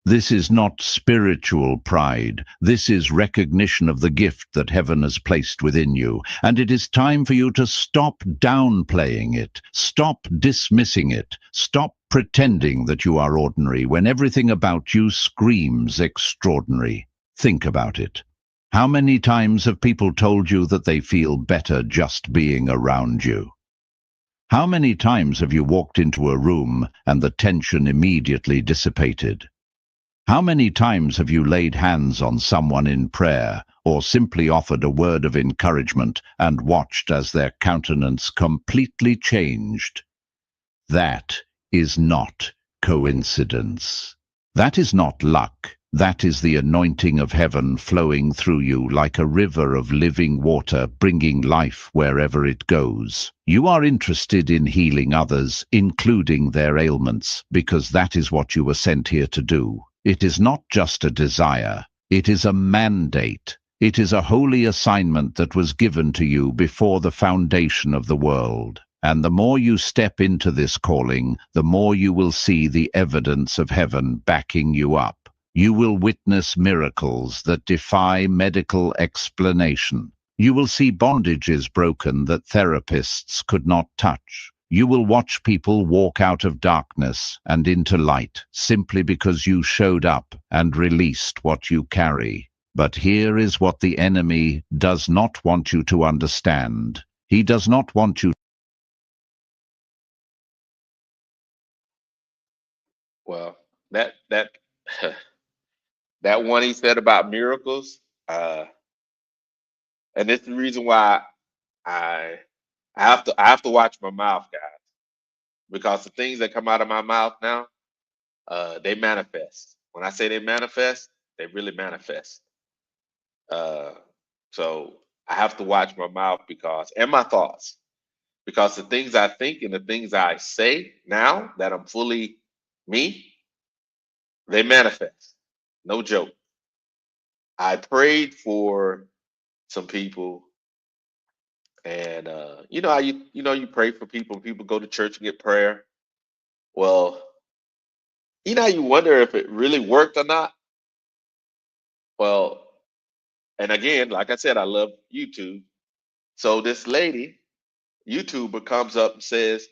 This is not spiritual pride. This is recognition of the gift that heaven has placed within you. And it is time for you to stop downplaying it. Stop dismissing it. Stop pretending that you are ordinary when everything about you screams extraordinary. Think about it. How many times have people told you that they feel better just being around you? How many times have you walked into a room and the tension immediately dissipated? How many times have you laid hands on someone in prayer or simply offered a word of encouragement and watched as their countenance completely changed? That is not coincidence. That is not luck. That is the anointing of heaven flowing through you like a river of living water, bringing life wherever it goes. You are interested in healing others, including their ailments, because that is what you were sent here to do. It is not just a desire. It is a mandate. It is a holy assignment that was given to you before the foundation of the world. And the more you step into this calling, the more you will see the evidence of heaven backing you up. You will witness miracles that defy medical explanation. You will see bondages broken that therapists could not touch. You will watch people walk out of darkness and into light simply because you showed up and released what you carry. But here is what the enemy does not want you to understand. He does not want you. Well, that that one he said about miracles, and this is the reason why I I have to watch my mouth, guys, because the things that come out of my mouth now, they manifest. When I say they manifest, they really manifest. Uh, so I have to watch my mouth because and my thoughts because the things I think and the things I say now that I'm fully me, they manifest. No joke. I prayed for some people, and you know how you pray for people. People go to church and get prayer. Well, you know how you wonder if it really worked or not. Well, and again, like I said, I love YouTube. So this lady, YouTuber, comes up and says,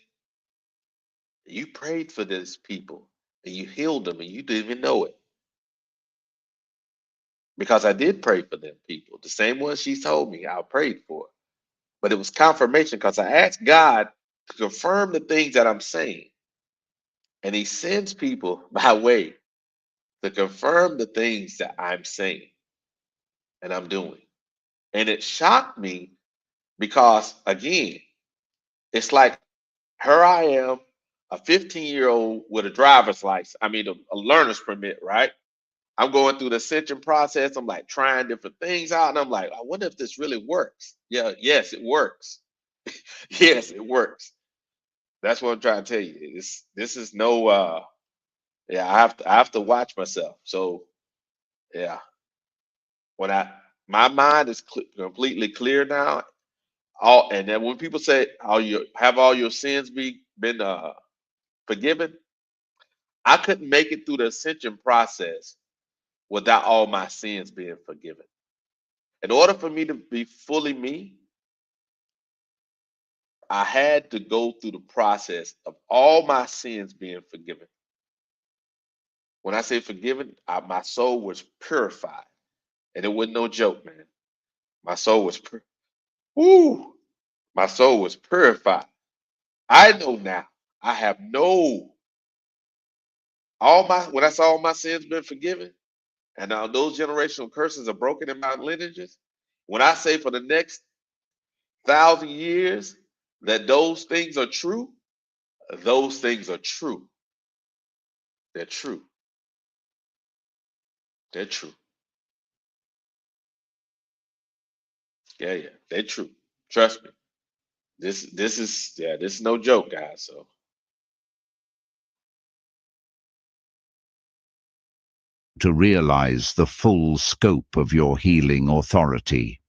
"You prayed for these people and you healed them, and you didn't even know it." Because I did pray for them people, the same ones she told me I prayed for. But it was confirmation because I asked God to confirm the things that I'm saying. And he sends people my way to confirm the things that I'm saying and I'm doing. And it shocked me because, again, it's like here I am, a 15-year-old with a driver's license, I mean, a learner's permit, right? I'm going through the ascension process. I'm like trying different things out. And I'm like, I wonder if this really works. Yeah, yes, it works. Yes, it works. That's what I'm trying to tell you. This is no yeah, I have to watch myself. So yeah, when I my mind is completely clear now. All and then when people say, "Oh, you have all your sins been forgiven," I couldn't make it through the ascension process without all my sins being forgiven. In order for me to be fully me, I had to go through the process of all my sins being forgiven. When I say forgiven, my soul was purified, and it wasn't no joke, man. My soul was woo, my soul was purified. I know now. I have no all my when I saw all my sins been forgiven, and now those generational curses are broken in my lineages. When I say for the next 1,000 years that those things are true, those things are true. They're true. They're true. Yeah, yeah, they're true. Trust me. This is yeah, this is no joke, guys. So To realize the full scope of your healing authority.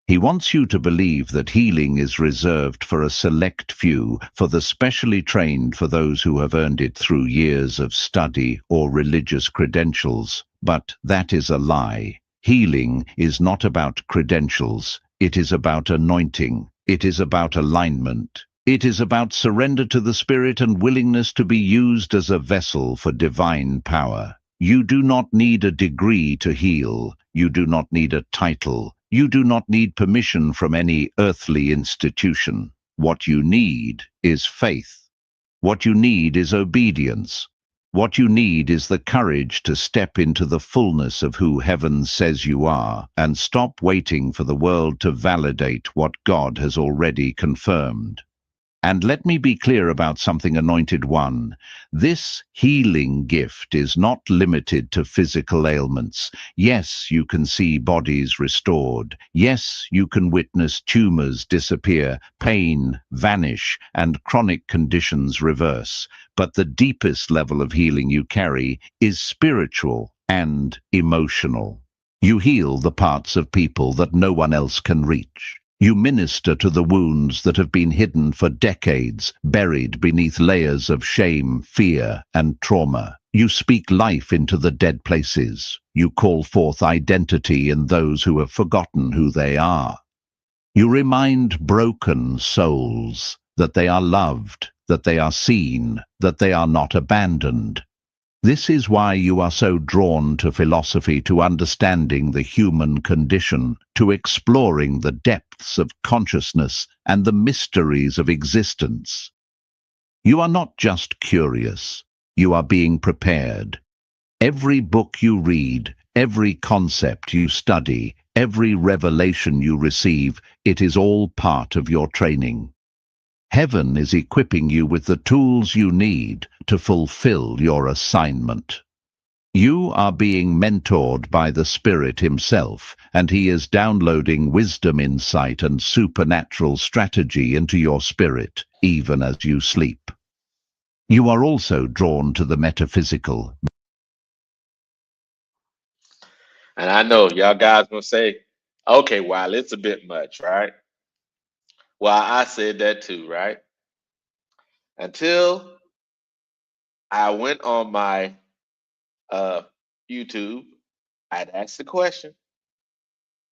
He wants you to believe that healing is reserved for a select few, for the specially trained, for those who have earned it through years of study or religious credentials. But that is a lie. Healing is not about credentials. It is about anointing. It is about alignment. It is about surrender to the Spirit and willingness to be used as a vessel for divine power. You do not need a degree to heal. You do not need a title. You do not need permission from any earthly institution. What you need is faith. What you need is obedience. What you need is the courage to step into the fullness of who heaven says you are and stop waiting for the world to validate what God has already confirmed. And let me be clear about something, Anointed One. This healing gift is not limited to physical ailments. Yes, you can see bodies restored. Yes, you can witness tumors disappear, pain vanish, and chronic conditions reverse. But the deepest level of healing you carry is spiritual and emotional. You heal the parts of people that no one else can reach. You minister to the wounds that have been hidden for decades, buried beneath layers of shame, fear, and trauma. You speak life into the dead places. You call forth identity in those who have forgotten who they are. You remind broken souls that they are loved, that they are seen, that they are not abandoned. This is why you are so drawn to philosophy, to understanding the human condition, to exploring the depths of consciousness and the mysteries of existence. You are not just curious, you are being prepared. Every book you read, every concept you study, every revelation you receive, it is all part of your training. Heaven is equipping you with the tools you need to fulfill your assignment. You are being mentored by the Spirit Himself, and He is downloading wisdom, insight, and supernatural strategy into your spirit, even as you sleep. You are also drawn to the metaphysical. And I know y'all guys gonna say, okay, well, it's a bit much, right? Well, I said that too, right? Until I went on my uh YouTube, I'd asked the question,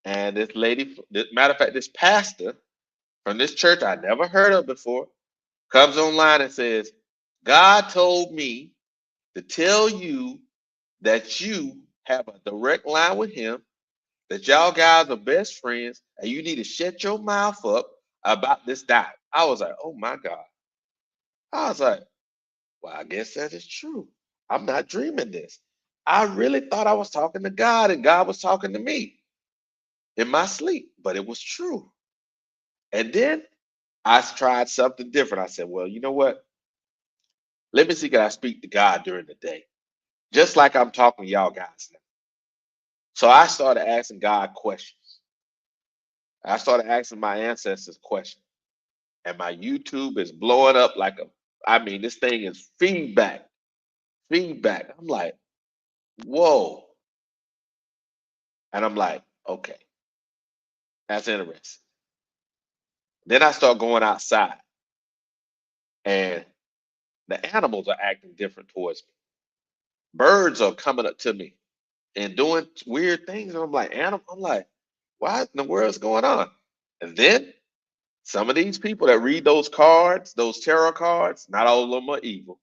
and this lady, matter of fact, this pastor from this church I never heard of before, comes online and says, God told me to tell you that you have a direct line with him, that y'all guys are best friends, and you need to shut your mouth up about this diet. I was like, oh my God. I was like, well, I guess that is true. I'm not dreaming this. I really thought I was talking to God and God was talking to me in my sleep, but it was true. And then I tried something different. I said, well, you know what? Let me see, can I speak to God during the day? Just like I'm talking to y'all guys now. So I started asking God questions. I started asking my ancestors questions. And my YouTube is blowing up like I mean, this thing is feedback, feedback. I'm like, whoa. And I'm like, okay, that's interesting. Then I start going outside and the animals are acting different towards me. Birds are coming up to me and doing weird things. And I'm like, animal, I'm like, what in the world's going on? And then some of these people that read those cards, those tarot cards, not all of them are evil,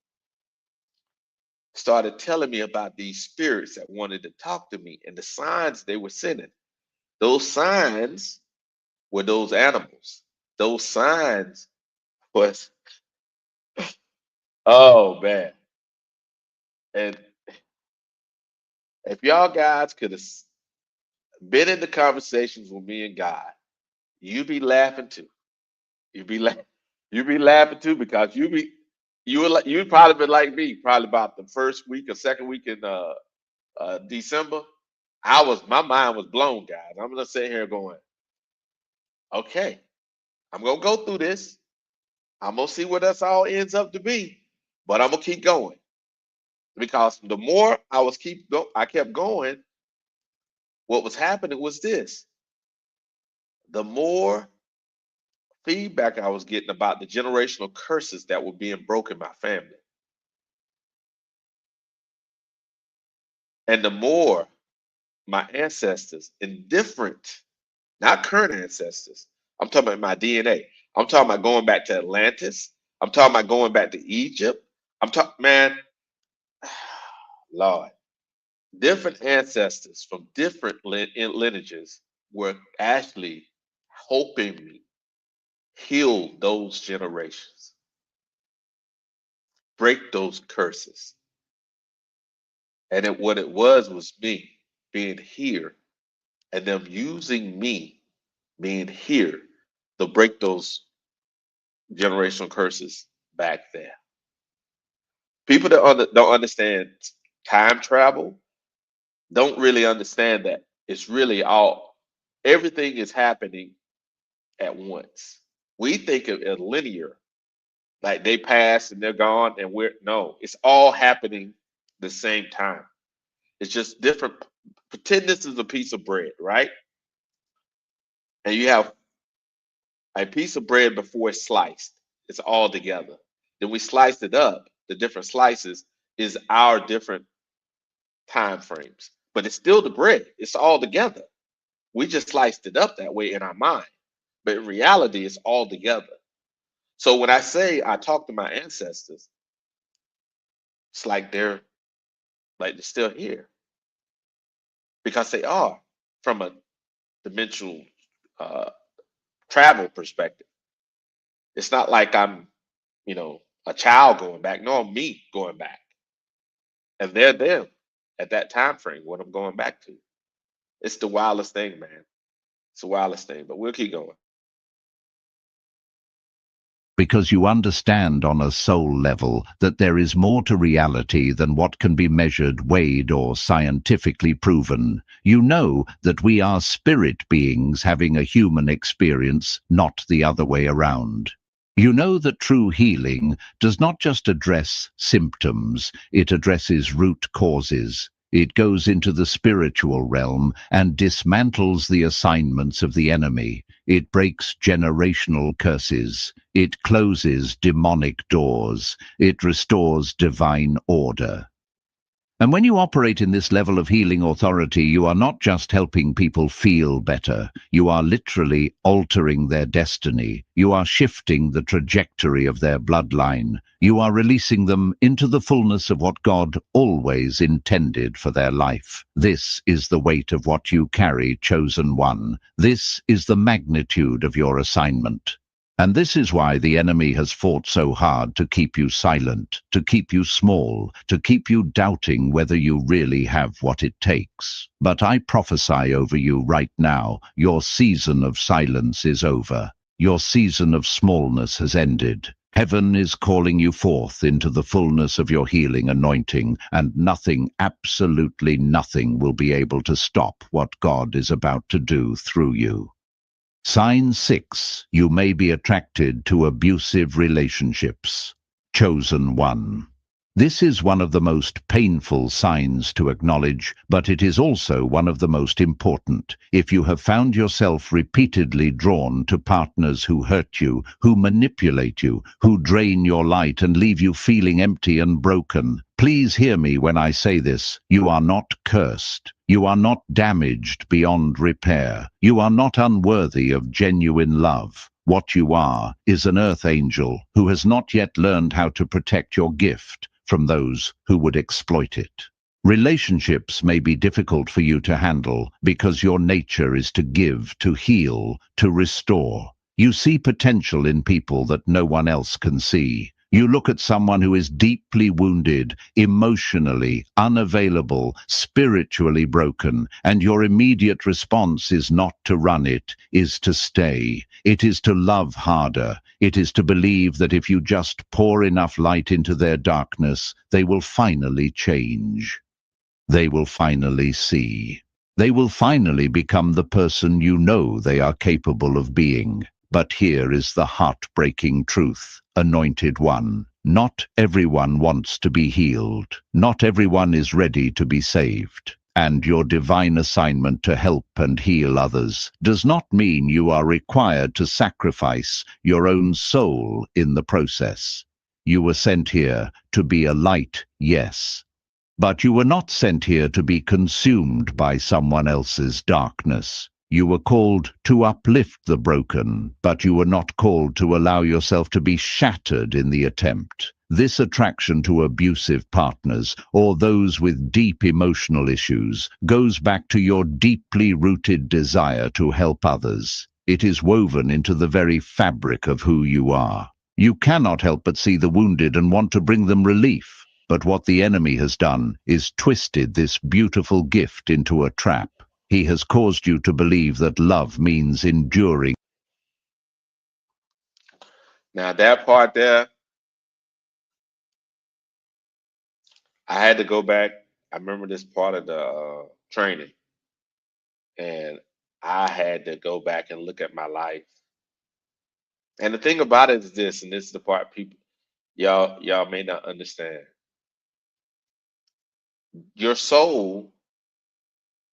started telling me about these spirits that wanted to talk to me and the signs they were sending. Those signs were those animals. Those signs was, oh man. And if y'all guys could have been in the conversations with me and God, you'd be laughing too. You'd be la- you'd be laughing too because you'd probably been like me, probably about the first week or second week in December. My mind was blown, guys. I'm gonna sit here going, okay, I'm gonna go through this. I'm gonna see what this all ends up to be, but I'm gonna keep going because the more I kept going. What was happening was this: the more feedback I was getting about the generational curses that were being broken in my family, and the more my ancestors in different, not current ancestors. I'm talking about my DNA. I'm talking about going back to Atlantis. I'm talking about going back to Egypt. I'm talking, man, Lord, different ancestors from different lineages were actually helping me heal those generations, break those curses. And what it was me being here and them using me being here to break those generational curses back there. People that don't understand time travel don't really understand that it's really all everything is happening at once. We think of it linear, like they pass and they're gone, and we're no, it's all happening the same time. It's just different. Pretend this is a piece of bread, right? And you have a piece of bread before it's sliced. It's all together. Then we sliced it up. The different slices is our different time frames, but it's still the bread. It's all together. We just sliced it up that way in our mind, but in reality, it's all together. So when I say I talk to my ancestors, it's like they're still here because they are from a dimensional uh, travel perspective. It's not like I'm, a child going back. No, I'm me going back, and they're them at that time frame. What I'm going back to. It's the wildest thing, man. It's the wildest thing. But we'll keep going. because you understand on a soul level that there is more to reality than what can be measured, weighed, or scientifically proven. You know that we are spirit beings having a human experience, not the other way around. You know that true healing does not just address symptoms, it addresses root causes. It goes into the spiritual realm and dismantles the assignments of the enemy. It breaks generational curses. It closes demonic doors. It restores divine order. And when you operate in this level of healing authority, you are not just helping people feel better. You are literally altering their destiny. You are shifting the trajectory of their bloodline. You are releasing them into the fullness of what God always intended for their life. This is the weight of what you carry, chosen one. This is the magnitude of your assignment. And this is why the enemy has fought so hard to keep you silent, to keep you small, to keep you doubting whether you really have what it takes. But I prophesy over you right now, your season of silence is over. Your season of smallness has ended. Heaven is calling you forth into the fullness of your healing anointing, and nothing, absolutely nothing, will be able to stop what God is about to do through you. Sign 6. You may be attracted to abusive relationships. Chosen one. This is one of the most painful signs to acknowledge, but it is also one of the most important. If you have found yourself repeatedly drawn to partners who hurt you, who manipulate you, who drain your light and leave you feeling empty and broken, please hear me when I say this. You are not cursed. You are not damaged beyond repair. You are not unworthy of genuine love. What you are is an earth angel who has not yet learned how to protect your gift from those who would exploit it. Relationships may be difficult for you to handle because your nature is to give, to heal, to restore. You see potential in people that no one else can see. You look at someone who is deeply wounded, emotionally unavailable, spiritually broken, and your immediate response is not to run it, is to stay. It is to love harder. It is to believe that if you just pour enough light into their darkness, they will finally change. They will finally see. They will finally become the person you know they are capable of being. But here is the heartbreaking truth, anointed one. Not everyone wants to be healed. Not everyone is ready to be saved. And your divine assignment to help and heal others does not mean you are required to sacrifice your own soul in the process. You were sent here to be a light, yes. But you were not sent here to be consumed by someone else's darkness. You were called to uplift the broken, but you were not called to allow yourself to be shattered in the attempt. This attraction to abusive partners, or those with deep emotional issues, goes back to your deeply rooted desire to help others. It is woven into the very fabric of who you are. You cannot help but see the wounded and want to bring them relief. But what the enemy has done is twisted this beautiful gift into a trap. He has caused you to believe that love means enduring. Now that part there, I had to go back. I remember this part of the training, and I had to go back and look at my life. And the thing about it is this, and this is the part people y'all may not understand. Your soul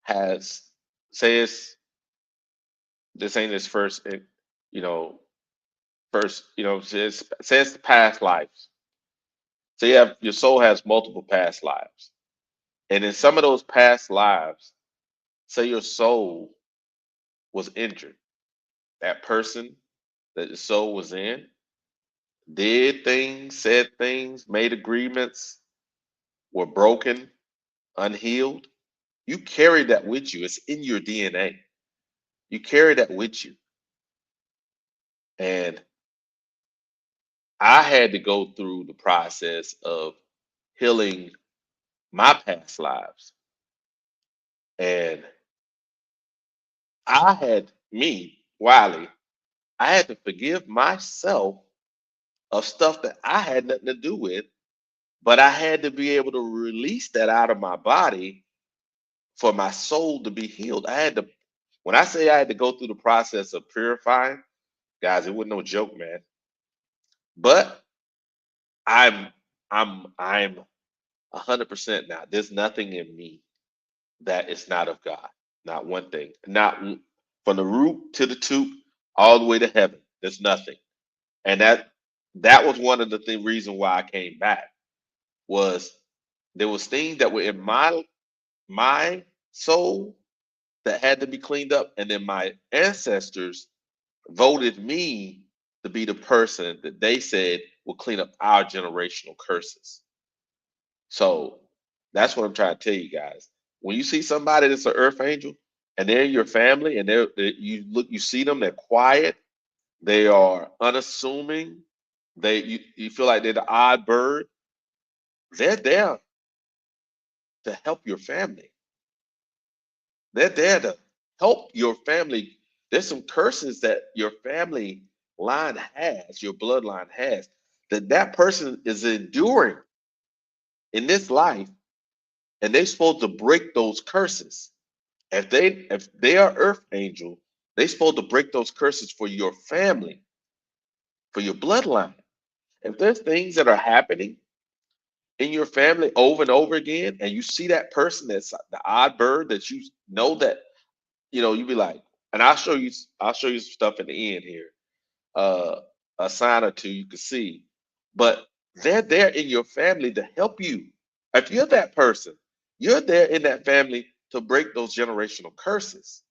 has, say it's, this ain't his first, you know, first, say it's the past lives. So your soul has multiple past lives, and in some of those past lives, say your soul was injured. That person that the soul was in did things, said things, made agreements, were broken, unhealed. You carry that with you. It's in your DNA. You carry that with you. And I had to go through the process of healing my past lives. And Wiley, I had to forgive myself of stuff that I had nothing to do with, but I had to be able to release that out of my body for my soul to be healed. When I say I had to go through the process of purifying, guys, it wasn't no joke, man. But I'm I'm 100% now. There's nothing in me that is not of God. Not one thing. Not from the root to the tooth, all the way to heaven. There's nothing. And that was one of the reason why I came back, was there was things that were in my soul that had to be cleaned up, and then my ancestors voted me to be the person that they said will clean up our generational curses. So that's what I'm trying to tell you guys. When you see somebody that's an earth angel and they're in your family, and you see them, they're quiet, they are unassuming, you feel like they're the odd bird, they're there to help your family. They're there to help your family. There's some curses that your family line has, your bloodline has, that person is enduring in this life, and they're supposed to break those curses. If they are earth angel, they're supposed to break those curses for your family, for your bloodline. If there's things that are happening in your family over and over again, and you see that person that's the odd bird, that that you be like, and I'll show you some stuff in the end here, uh a sign or two you can see, but they're there in your family to help you. If you're that person, you're there in that family to break those generational curses.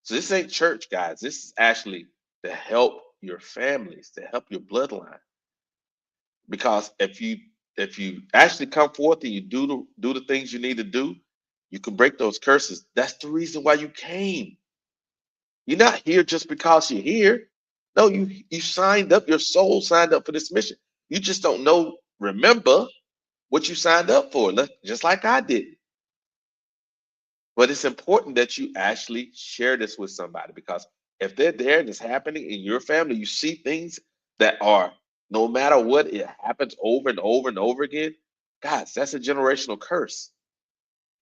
So this ain't church, guys. This is actually to help your families, to help your bloodline. Because if you actually come forth and you do the things you need to do, you can break those curses. That's the reason why you came. You're not here just because you're here. No, you signed up, your soul signed up for this mission. You just don't know, remember what you signed up for, just like I did. But it's important that you actually share this with somebody, because if they're there and it's happening in your family, you see things that are, no matter what, it happens over and over and over again. Guys, that's a generational curse.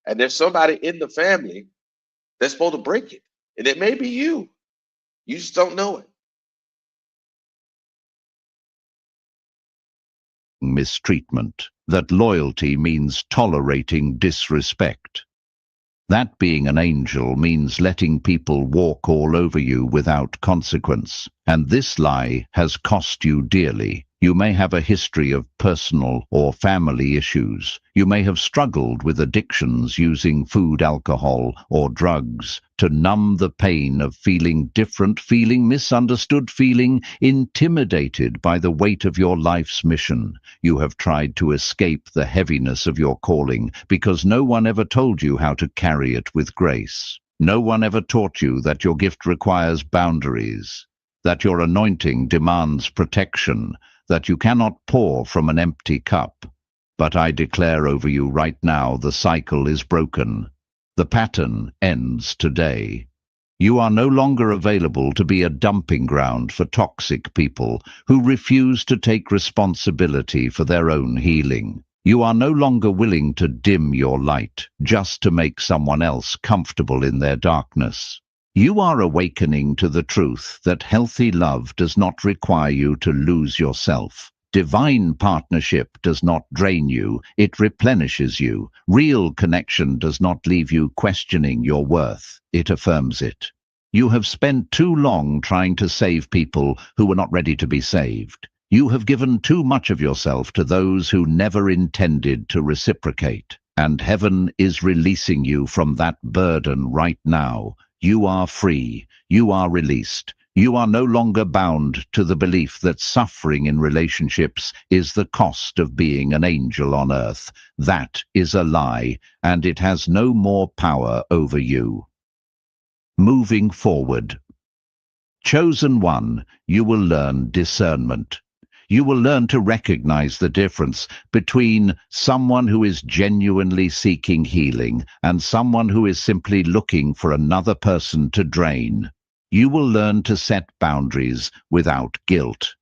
And there's somebody in the family that's supposed to break it. And it may be you. You just don't know it. Mistreatment, that loyalty means tolerating disrespect. That being an angel means letting people walk all over you without consequence. And this lie has cost you dearly. You may have a history of personal or family issues. You may have struggled with addictions using food, alcohol, or drugs to numb the pain of feeling different, feeling misunderstood, feeling intimidated by the weight of your life's mission. You have tried to escape the heaviness of your calling because no one ever told you how to carry it with grace. No one ever taught you that your gift requires boundaries, that your anointing demands protection, that you cannot pour from an empty cup. But I declare over you right now, the cycle is broken. The pattern ends today. You are no longer available to be a dumping ground for toxic people who refuse to take responsibility for their own healing. You are no longer willing to dim your light just to make someone else comfortable in their darkness. You are awakening to the truth that healthy love does not require you to lose yourself. Divine partnership does not drain you, it replenishes you. Real connection does not leave you questioning your worth, it affirms it. You have spent too long trying to save people who were not ready to be saved. You have given too much of yourself to those who never intended to reciprocate, and heaven is releasing you from that burden right now. You are free. You are released. You are no longer bound to the belief that suffering in relationships is the cost of being an angel on earth. That is a lie, and it has no more power over you. Moving forward. Chosen one, you will learn discernment. You will learn to recognize the difference between someone who is genuinely seeking healing and someone who is simply looking for another person to drain. You will learn to set boundaries without guilt.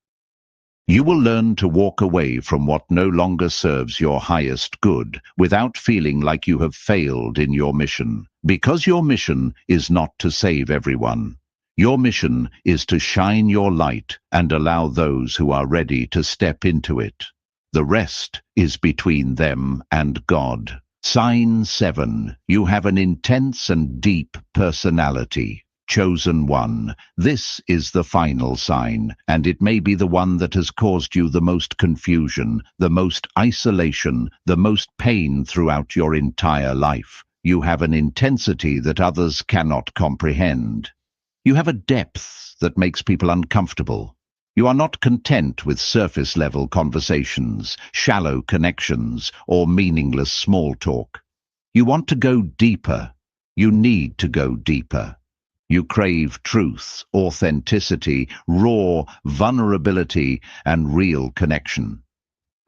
You will learn to walk away from what no longer serves your highest good without feeling like you have failed in your mission, because your mission is not to save everyone. Your mission is to shine your light and allow those who are ready to step into it. The rest is between them and God. Sign 7. You have an intense and deep personality. Chosen one. This is the final sign, and it may be the one that has caused you the most confusion, the most isolation, the most pain throughout your entire life. You have an intensity that others cannot comprehend. You have a depth that makes people uncomfortable. You are not content with surface-level conversations, shallow connections, or meaningless small talk. You want to go deeper. You need to go deeper. You crave truth, authenticity, raw vulnerability, and real connection.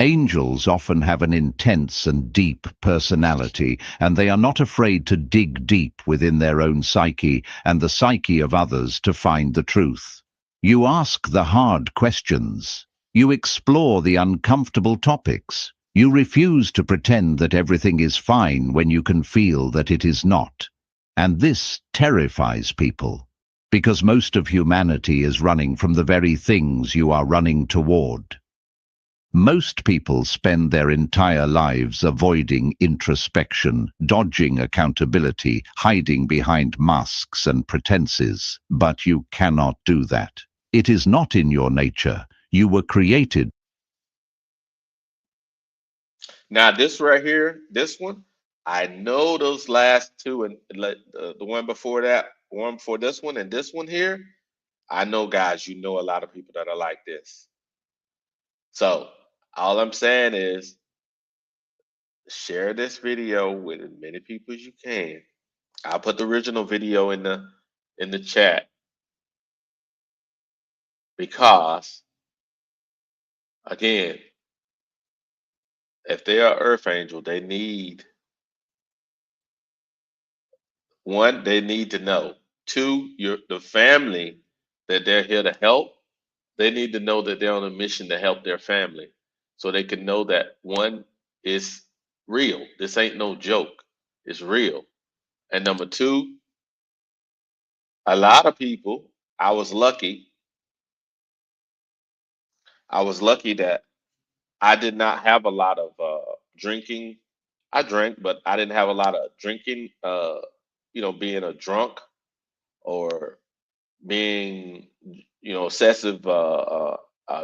Angels often have an intense and deep personality, and they are not afraid to dig deep within their own psyche and the psyche of others to find the truth. You ask the hard questions. You explore the uncomfortable topics. You refuse to pretend that everything is fine when you can feel that it is not. And this terrifies people, because most of humanity is running from the very things you are running toward. Most people spend their entire lives avoiding introspection, dodging accountability, hiding behind masks and pretenses. But you cannot do that. It is not in your nature. You were created. Now this right here, this one, I know those last two and the one before that, one before this one, and this one here. I know, guys, you know a lot of people that are like this. So all I'm saying is share this video with as many people as you can. I'll put the original video in the chat because again, if they are Earth Angel, they need one, they need to know. Two, the family that they're here to help, they need to know that they're on a mission to help their family. So they can know that one is real. This ain't no joke. It's real. And number two, a lot of people, I was lucky. I was lucky that I did not have a lot of drinking. I drank, but I didn't have a lot of drinking, being a drunk or being, excessive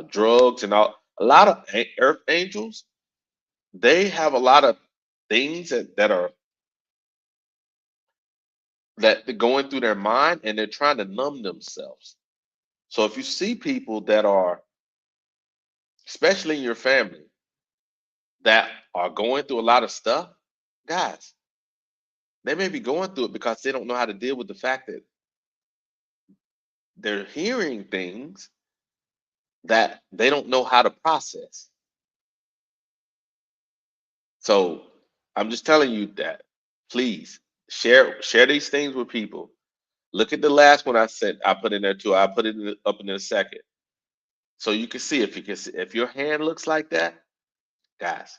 drugs and all. A lot of Earth Angels, they have a lot of things that are that they're going through their mind and they're trying to numb themselves. So if you see people that are, especially in your family, that are going through a lot of stuff, guys, they may be going through it because they don't know how to deal with the fact that they're hearing things that they don't know how to process. So I'm just telling you that please share these things with people. Look at the last one I sent. I put in there too. I put it up in a second, so you can see if you can see if your hand looks like that, guys.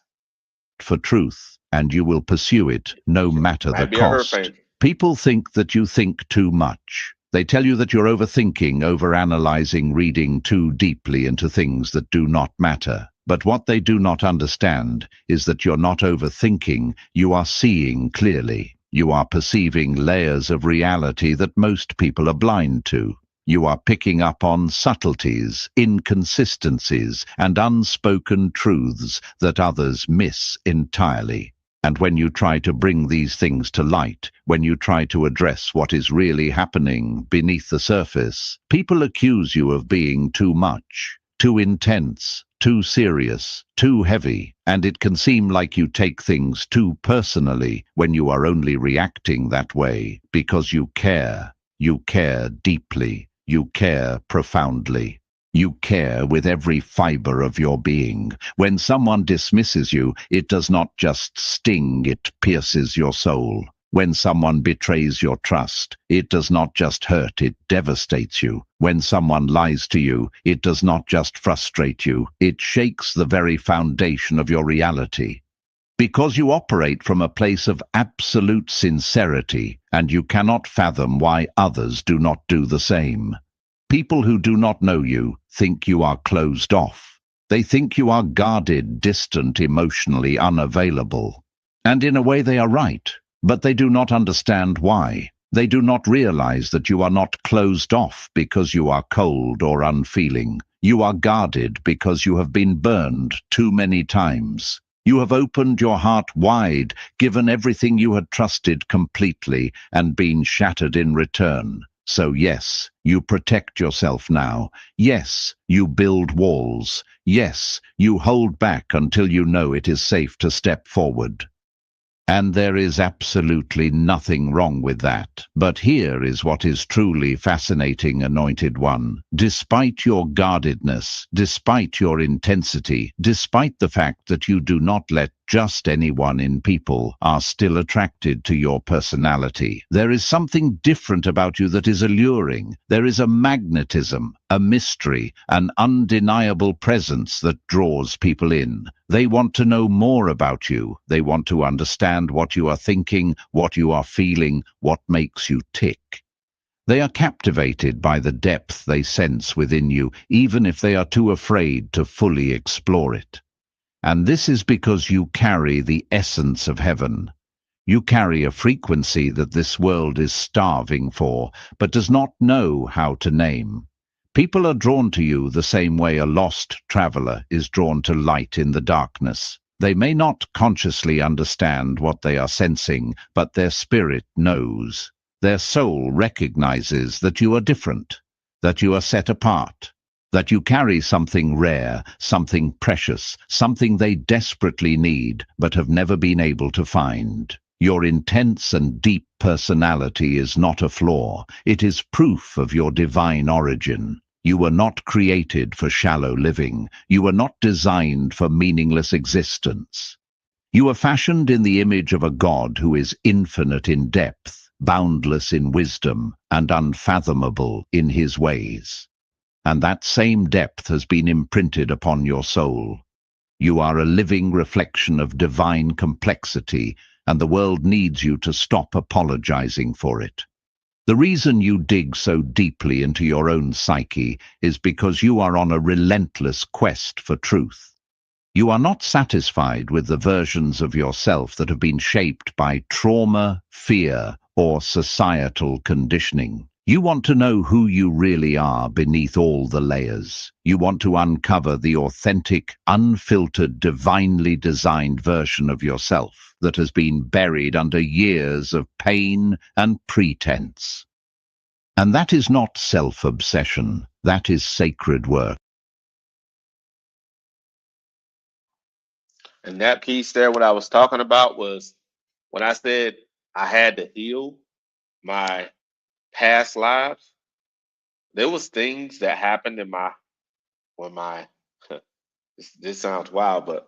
For truth, and you will pursue it no matter the Might be a cost. hurricane. People think that you think too much. They tell you that you're overthinking, overanalyzing, reading too deeply into things that do not matter. But what they do not understand is that you're not overthinking, you are seeing clearly. You are perceiving layers of reality that most people are blind to. You are picking up on subtleties, inconsistencies, and unspoken truths that others miss entirely. And when you try to bring these things to light, when you try to address what is really happening beneath the surface, people accuse you of being too much, too intense, too serious, too heavy, and it can seem like you take things too personally when you are only reacting that way because you care. You care deeply. You care profoundly. You care with every fiber of your being. When someone dismisses you, it does not just sting, it pierces your soul. When someone betrays your trust, it does not just hurt, it devastates you. When someone lies to you, it does not just frustrate you, it shakes the very foundation of your reality. Because you operate from a place of absolute sincerity, and you cannot fathom why others do not do the same. People who do not know you think you are closed off. They think you are guarded, distant, emotionally unavailable. And in a way they are right, but they do not understand why. They do not realize that you are not closed off because you are cold or unfeeling. You are guarded because you have been burned too many times. You have opened your heart wide, given everything you had trusted completely, and been shattered in return. So yes, you protect yourself now. Yes, you build walls. Yes, you hold back until you know it is safe to step forward. And there is absolutely nothing wrong with that. But here is what is truly fascinating, Anointed One. Despite your guardedness, despite your intensity, despite the fact that you do not let just anyone in, people are still attracted to your personality. There is something different about you that is alluring. There is a magnetism, a mystery, an undeniable presence that draws people in. They want to know more about you. They want to understand what you are thinking, what you are feeling, what makes you tick. They are captivated by the depth they sense within you, even if they are too afraid to fully explore it. And this is because you carry the essence of heaven. You carry a frequency that this world is starving for, but does not know how to name. People are drawn to you the same way a lost traveler is drawn to light in the darkness. They may not consciously understand what they are sensing, but their spirit knows. Their soul recognizes that you are different, that you are set apart, that you carry something rare, something precious, something they desperately need but have never been able to find. Your intense and deep personality is not a flaw. It is proof of your divine origin. You were not created for shallow living. You were not designed for meaningless existence. You are fashioned in the image of a God who is infinite in depth, boundless in wisdom, and unfathomable in his ways. And that same depth has been imprinted upon your soul. You are a living reflection of divine complexity, and the world needs you to stop apologizing for it. The reason you dig so deeply into your own psyche is because you are on a relentless quest for truth. You are not satisfied with the versions of yourself that have been shaped by trauma, fear, or societal conditioning. You want to know who you really are beneath all the layers. You want to uncover the authentic, unfiltered, divinely designed version of yourself that has been buried under years of pain and pretense. And that is not self-obsession. That is sacred work. And that piece there, what I was talking about was when I said I had to heal my past lives. There was things that happened in my when my this sounds wild, but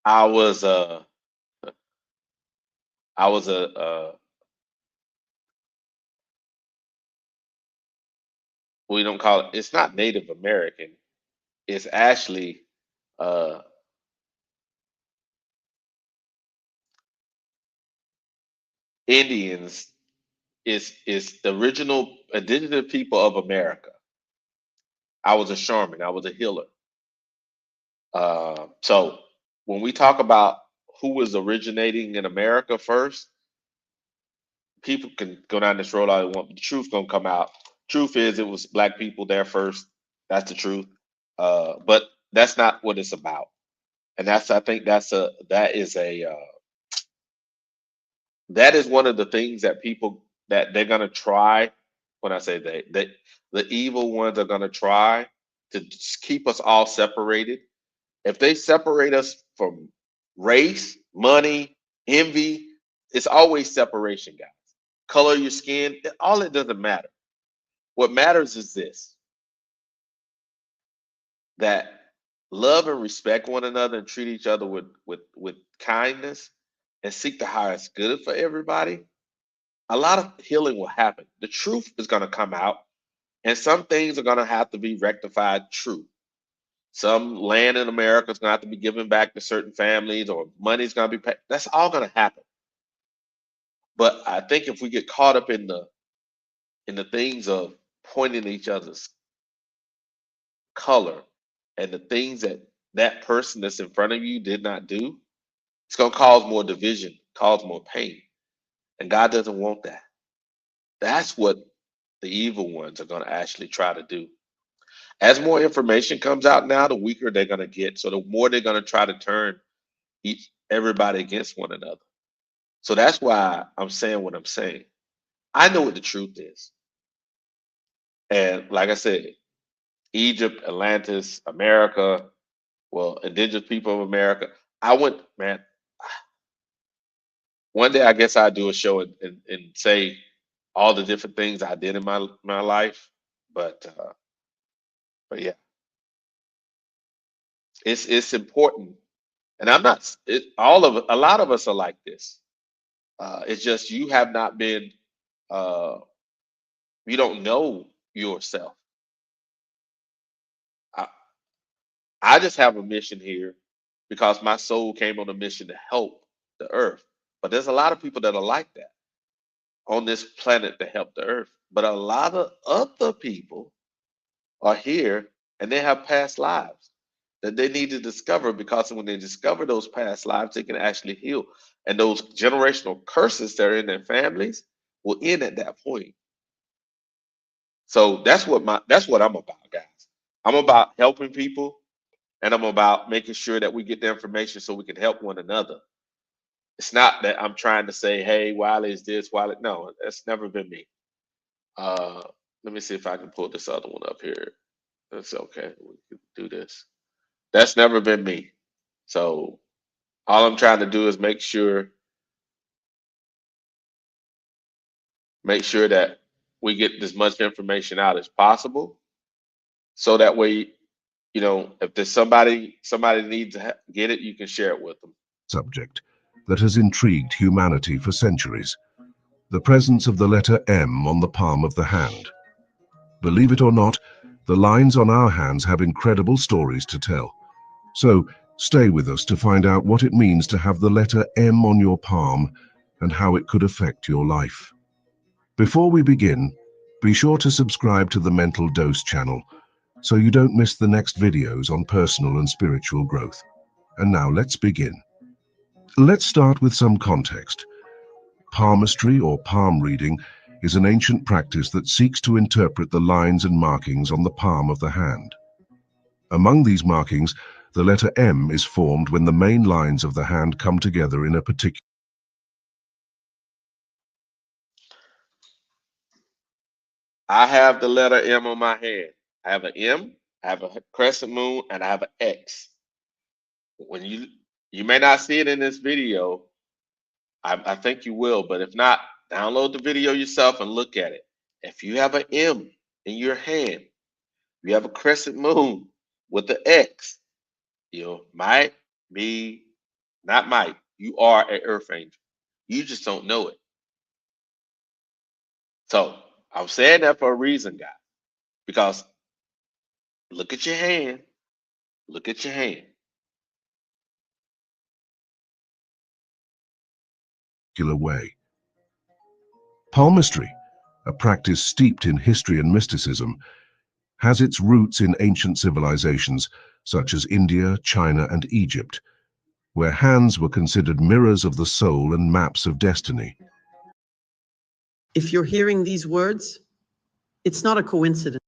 I was uh I was we don't call it. It's not Native American. It's actually uh, Indians. Is the original indigenous people of America. I was a shaman. I was a healer. So when we talk about who was originating in America first, people can go down this road all they want, but the truth gonna come out. Truth is, it was black people there first. That's the truth. But that's not what it's about. And that's I think that is one of the things that people that they're gonna try. When I say they the evil ones are gonna try to keep us all separated. If they separate us from race, money, envy, it's always separation, guys. Color of your skin, all it doesn't matter. What matters is this: that love and respect one another and treat each other with kindness and seek the highest good for everybody. A lot of healing will happen. The truth is going to come out, and some things are going to have to be rectified. True. Some land in America is going to have to be given back to certain families, or money's going to be paid. That's all going to happen. But I think if we get caught up in the things of pointing at each other's color and the things that that person that's in front of you did not do, it's going to cause more division, cause more pain. And God doesn't want that. That's what the evil ones are going to actually try to do. As more information comes out now, the weaker they're going to get. So the more they're going to try to turn everybody against one another. So that's why I'm saying what I'm saying. I know what the truth is. And like I said, Egypt, Atlantis, America, well, indigenous people of America. I went, man, one day I guess I'll do a show and say all the different things I did in my life. But yeah, it's important. And I'm not all of a lot of us are like this. It's just you have not been uh you don't know yourself. I, I just have a mission here because my soul came on a mission to help the earth. But there's a lot of people that are like that on this planet to help the earth. But a lot of other people are here and they have past lives that they need to discover, because when they discover those past lives, they can actually heal. And those generational curses that are in their families will end at that point. So that's what I'm about, guys. I'm about helping people, and I'm about making sure that we get the information so we can help one another. It's not that I'm trying to say, hey, Wiley is this, Wiley. No, that's never been me. Uh, let me see if I can pull this other one up here. That's okay. We can do this. That's never been me. So all I'm trying to do is make sure that we get as much information out as possible, so that way, if there's somebody needs to get it, you can share it with them. Subject that has intrigued humanity for centuries: the presence of the letter M on the palm of the hand. Believe it or not, the lines on our hands have incredible stories to tell. So stay with us to find out what it means to have the letter M on your palm and how it could affect your life. Before we begin, be sure to subscribe to the Mental Dose channel so you don't miss the next videos on personal and spiritual growth. And now let's begin. Let's start with some context. Palmistry, or palm reading, is an ancient practice that seeks to interpret the lines and markings on the palm of the hand. Among these markings, the letter M is formed when the main lines of the hand come together in a particular. I have the letter M on my hand. I have an M, I have a crescent moon, and I have an X. When you may not see it in this video, I think you will, but if not, download the video yourself and look at it. If you have an M in your hand, you have a crescent moon with the X, you might be, not might, you are an earth angel. You just don't know it. So I'm saying that for a reason, guys. Because look at your hand. Look at your hand. Way. Palmistry, a practice steeped in history and mysticism, has its roots in ancient civilizations such as India, China, and Egypt, where hands were considered mirrors of the soul and maps of destiny. If you're hearing these words, it's not a coincidence.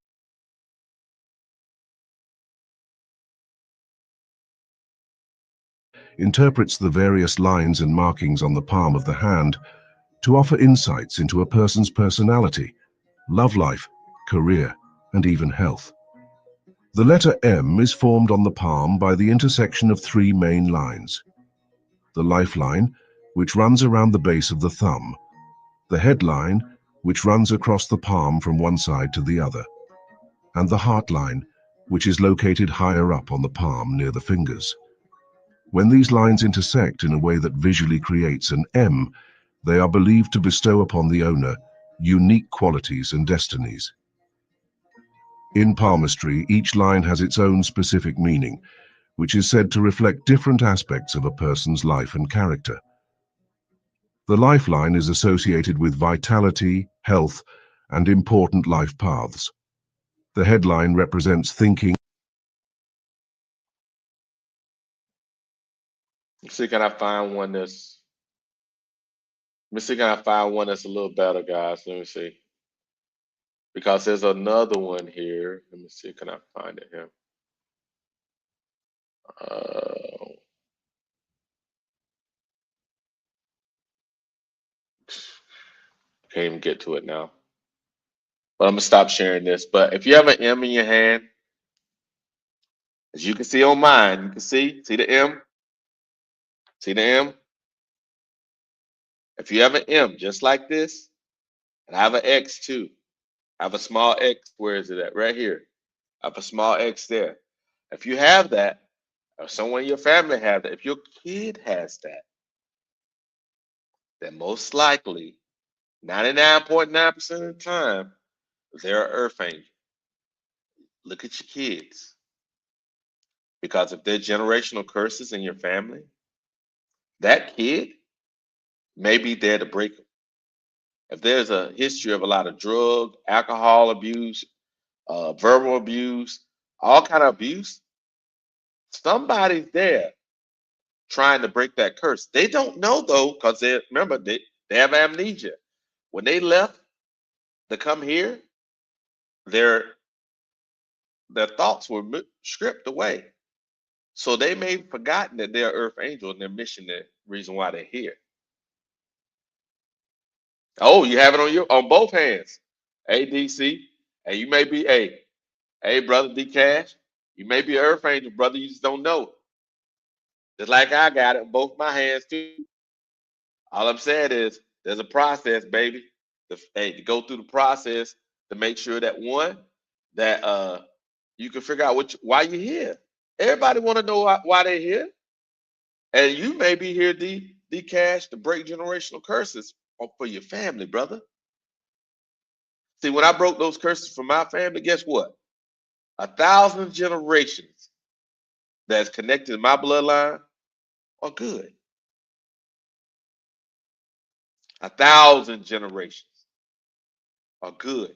Interprets the various lines and markings on the palm of the hand to offer insights into a person's personality, love life, career, and even health. The letter M is formed on the palm by the intersection of three main lines: the lifeline, which runs around the base of the thumb, the headline, which runs across the palm from one side to the other, and the heart line, which is located higher up on the palm near the fingers. When these lines intersect in a way that visually creates an M, they are believed to bestow upon the owner unique qualities and destinies. In palmistry, each line has its own specific meaning, which is said to reflect different aspects of a person's life and character. The lifeline is associated with vitality, health, and important life paths. The headline represents thinking. Let's see, can I find one that's let me see, can I find one that's a little better, guys? Let me see. Because there's another one here. Let me see, can I find it here? Can't even get to it now. But I'm gonna stop sharing this. But if you have an M in your hand, as you can see on mine, you can see the M, see the M. If you have an M just like this, and I have an X too, I have a small X. Where is it at? Right here. I have a small X there. If you have that, or someone in your family have that, if your kid has that, then most likely, 99.9% of the time, they're an earth angel. Look at your kids. Because if they're generational curses in your family, that kid may be there to break them. If there's a history of a lot of drug, alcohol abuse, verbal abuse, all kind of abuse, somebody's there trying to break that curse. They don't know though, because they remember they have amnesia. When they left to come here, their their thoughts were stripped away. So they may have forgotten that they're Earth Angel and their mission, the reason why they're here. Oh, you have it on both hands. ADC. And you may be hey brother D Cash. You may be an Earth Angel, brother. You just don't know. Just like I got it in both my hands too. All I'm saying is there's a process, baby. To go through the process to make sure that one, that you can figure out why you're here. Everybody want to know why they're here. And you may be here, D Cash, to break generational curses for your family, brother. See, when I broke those curses for my family, guess what? 1,000 generations that's connected to my bloodline are good. 1,000 generations are good.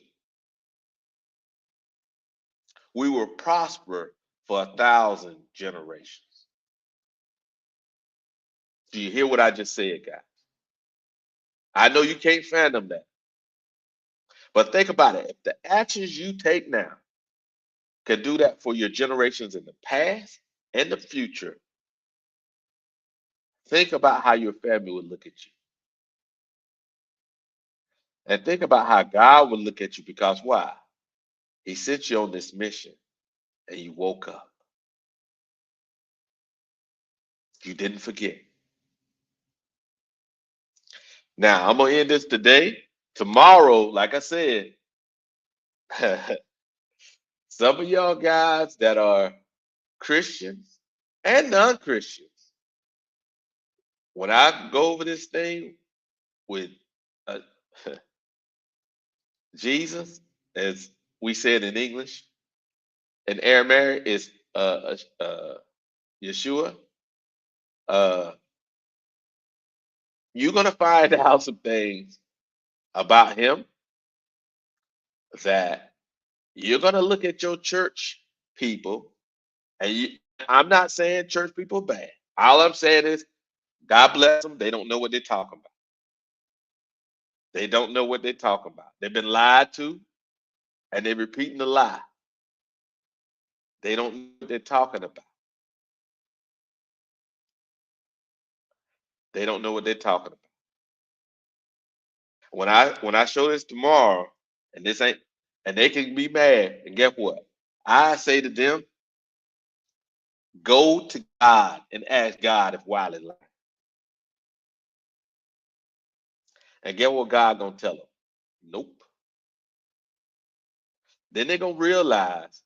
We will prosper for 1,000 generations. Do you hear what I just said, guys? I know you can't fathom that. But think about it. If the actions you take now can do that for your generations in the past and the future, think about how your family would look at you. And think about how God would look at you because why? He sent you on this mission and you woke up. You didn't forget. Now, I'm going to end this today. Tomorrow, like I said, some of y'all guys that are Christians and non Christians, when I go over this thing with uh, Jesus as we said in English, in Aramaic is Yeshua. Uh, you're gonna find out some things about him that you're gonna look at your church people, and I'm not saying church people are bad. All I'm saying is, God bless them. They don't know what they're talking about. They don't know what they're talking about. They've been lied to, and they're repeating the lie. They don't know what they're talking about. They don't know what they're talking about. When I show this tomorrow, and this ain't, and they can be mad, and guess what? I say to them, go to God and ask God if Wiley lied. And get what God gonna tell them? Nope. Then they're gonna realize,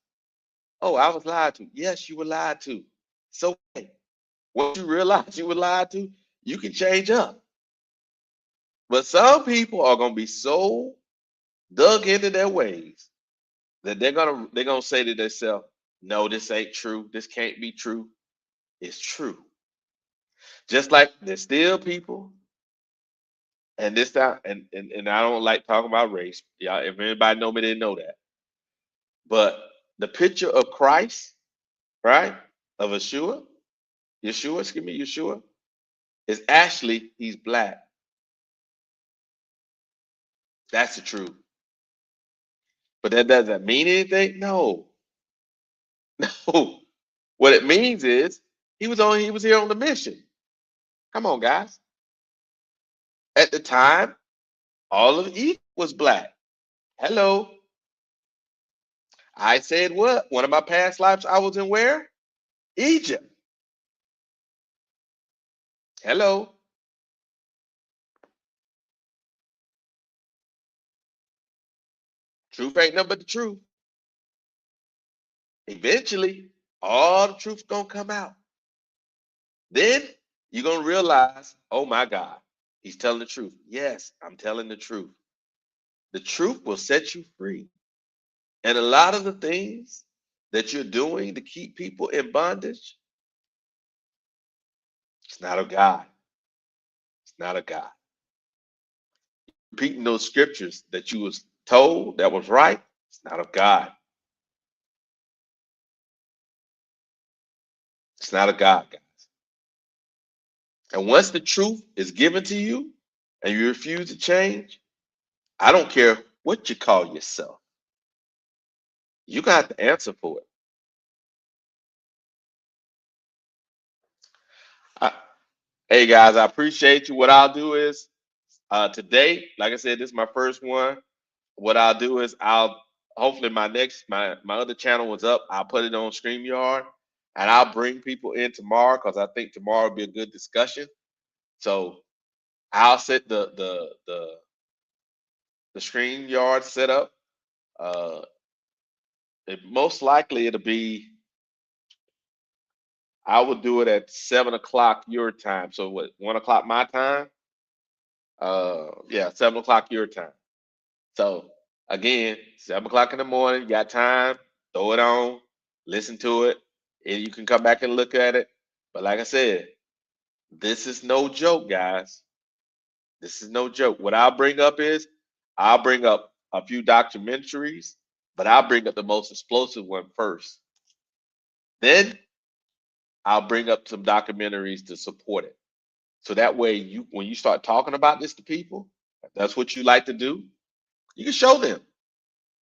oh, I was lied to. Yes, you were lied to. So once you realize you were lied to, you can change up. But some people are gonna be so dug into their ways that they're gonna say to themselves, no, this ain't true. This can't be true. It's true. Just like there's still people, and this time, and I don't like talking about race. Yeah, if anybody know me, they know that. But the picture of Christ, right? Of Yeshua, is actually he's black. That's the truth. But that doesn't mean anything. No, no. What it means is he was here on the mission. Come on, guys. At the time, all of Egypt was black. Hello. I said what? One of my past lives I was in where? Egypt. Hello. Truth ain't nothing but the truth. Eventually, all the truth's gonna come out. Then you're gonna realize, oh my God, he's telling the truth. Yes, I'm telling the truth. The truth will set you free. And a lot of the things that you're doing to keep people in bondage, it's not of God. It's not of God. Repeating those scriptures that you was told that was right, it's not of God. It's not of God, guys. And once the truth is given to you and you refuse to change, I don't care what you call yourself. You got to answer for it. I, hey guys, I appreciate you. What I'll do is today, like I said, this is my first one. What I'll do is I'll hopefully my other channel was up. I'll put it on StreamYard and I'll bring people in tomorrow because I think tomorrow will be a good discussion. So I'll set the StreamYard set up. Uh, most likely it'll be I will do it at 7 o'clock your time. So what, 1 o'clock my time? Yeah, 7 o'clock your time. So again, 7 o'clock in the morning, you got time, throw it on, listen to it, and you can come back and look at it. But like I said, this is no joke, guys. This is no joke. What I'll bring up is I'll bring up a few documentaries, but I'll bring up the most explosive one first. Then I'll bring up some documentaries to support it. So that way you when you start talking about this to people, if that's what you like to do, you can show them.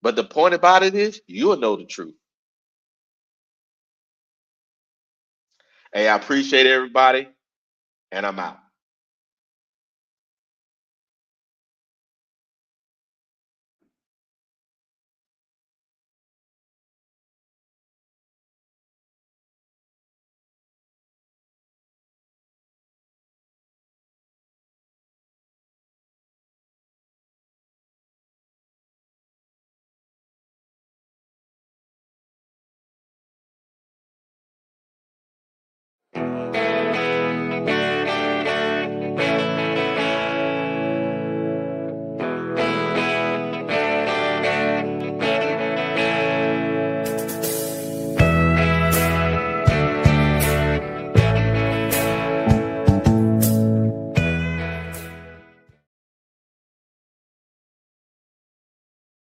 But the point about it is you'll know the truth. Hey, I appreciate everybody, and I'm out.